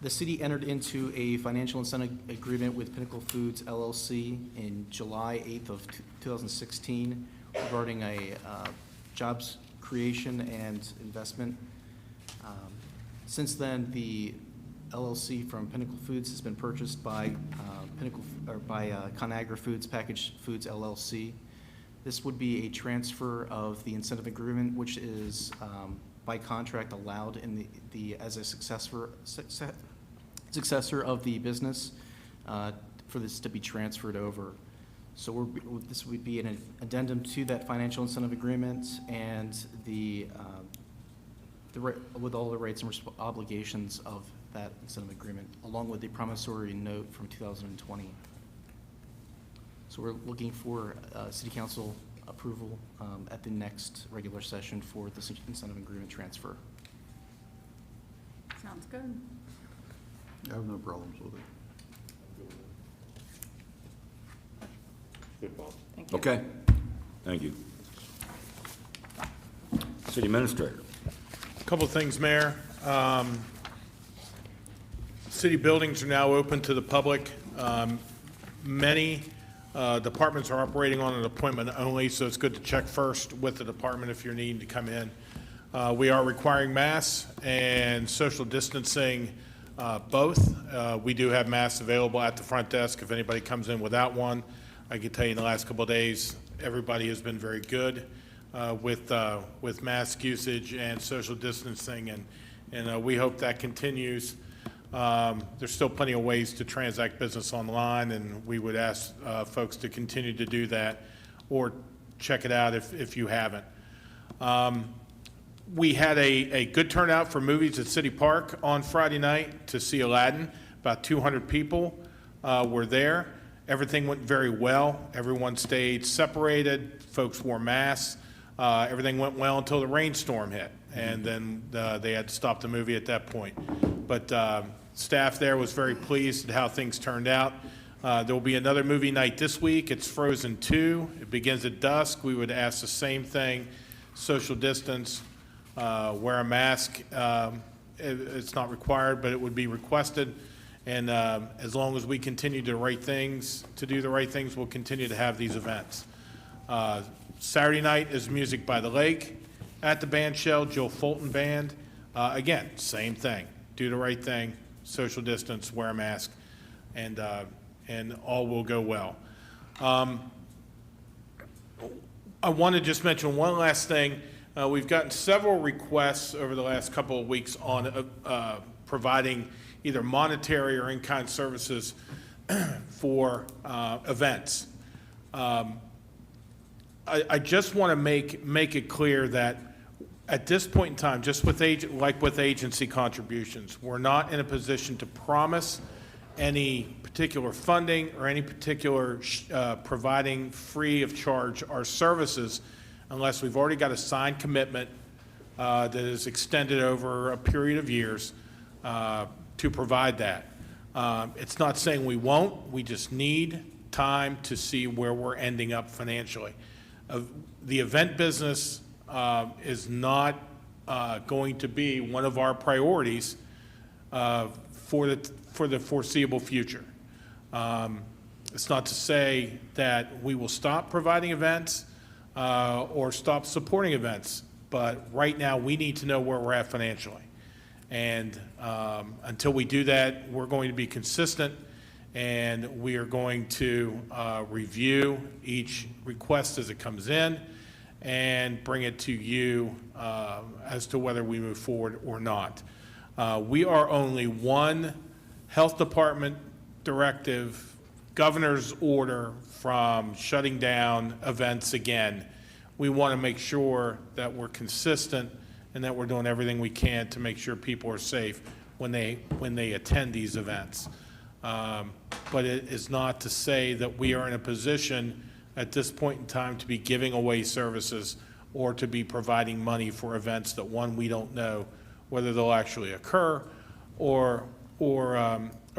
The city entered into a financial incentive agreement with Pinnacle Foods LLC in July 8th of 2016 regarding a jobs creation and investment. Since then, the LLC from Pinnacle Foods has been purchased by ConAgra Foods Packaged Foods LLC. This would be a transfer of the incentive agreement, which is by contract allowed in as a successor of the business for this to be transferred over. So this would be an addendum to that financial incentive agreement and with all the rights and obligations of that incentive agreement, along with the promissory note from 2020. So we're looking for city council approval at the next regular session for this incentive agreement transfer. Sounds good. I have no problems with it. Thank you. Okay, thank you. City Administrator. Couple of things, Mayor. City buildings are now open to the public. Many departments are operating on an appointment only, so it's good to check first with the department if you're needing to come in. We are requiring masks and social distancing both. We do have masks available at the front desk if anybody comes in without one. I can tell you in the last couple of days, everybody has been very good with mask usage and social distancing, and we hope that continues. There's still plenty of ways to transact business online, and we would ask folks to continue to do that or check it out if you haven't. We had a good turnout for movies at City Park on Friday night to see Aladdin. About 200 people were there. Everything went very well. Everyone stayed separated. Folks wore masks. Everything went well until the rainstorm hit, and then they had to stop the movie at that point. But staff there was very pleased at how things turned out. There will be another movie night this week. It's Frozen 2. It begins at dusk. We would ask the same thing: social distance, wear a mask. It's not required, but it would be requested. And as long as we continue to do the right things, we'll continue to have these events. Saturday night is Music by the Lake at the band shell, Joe Fulton Band. Again, same thing. Do the right thing, social distance, wear a mask, and all will go well. I want to just mention one last thing. We've gotten several requests over the last couple of weeks on providing either monetary or in-kind services for events. I just want to make it clear that at this point in time, just with agency contributions, we're not in a position to promise any particular funding or any particular providing free of charge our services unless we've already got a signed commitment that is extended over a period of years to provide that. It's not saying we won't, we just need time to see where we're ending up financially. The event business is not going to be one of our priorities for the foreseeable future. It's not to say that we will stop providing events or stop supporting events, but right now we need to know where we're at financially. And until we do that, we're going to be consistent, and we are going to review each request as it comes in and bring it to you as to whether we move forward or not. We are only one health department directive, governor's order from shutting down events again. We want to make sure that we're consistent and that we're doing everything we can to make sure people are safe when they attend these events. But it is not to say that we are in a position at this point in time to be giving away services or to be providing money for events that, one, we don't know whether they'll actually occur, or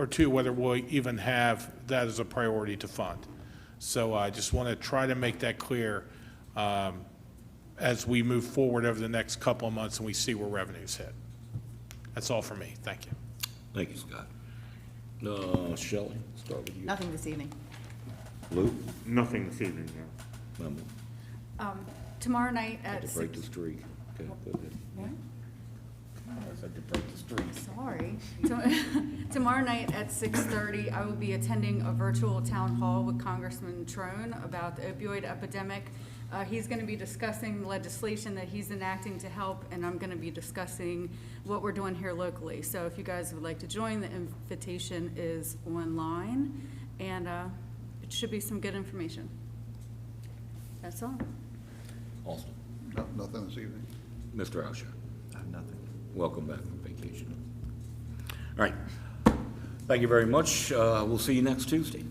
two, whether we'll even have that as a priority to fund. So I just want to try to make that clear as we move forward over the next couple of months and we see where revenues hit. That's all for me. Thank you. Thank you, Scott. Shelley, start with you. Nothing this evening. Lou? Nothing this evening, no. Memo. Tomorrow night Had at to break the 6. streak. Okay, go ahead. What? I had to break the streak. Sorry. Tomorrow night at 6:30, I will be attending a virtual town hall with Congressman Trone about the opioid epidemic. He's going to be discussing legislation that he's enacting to help, and I'm going to be discussing what we're doing here locally. So if you guys would like to join, the invitation is online, and it should be some good information. That's all. Austin. No, nothing this evening. Mr. Alshaw. I have nothing. Welcome back from vacation. All right. Thank you very much. We'll see you next Tuesday.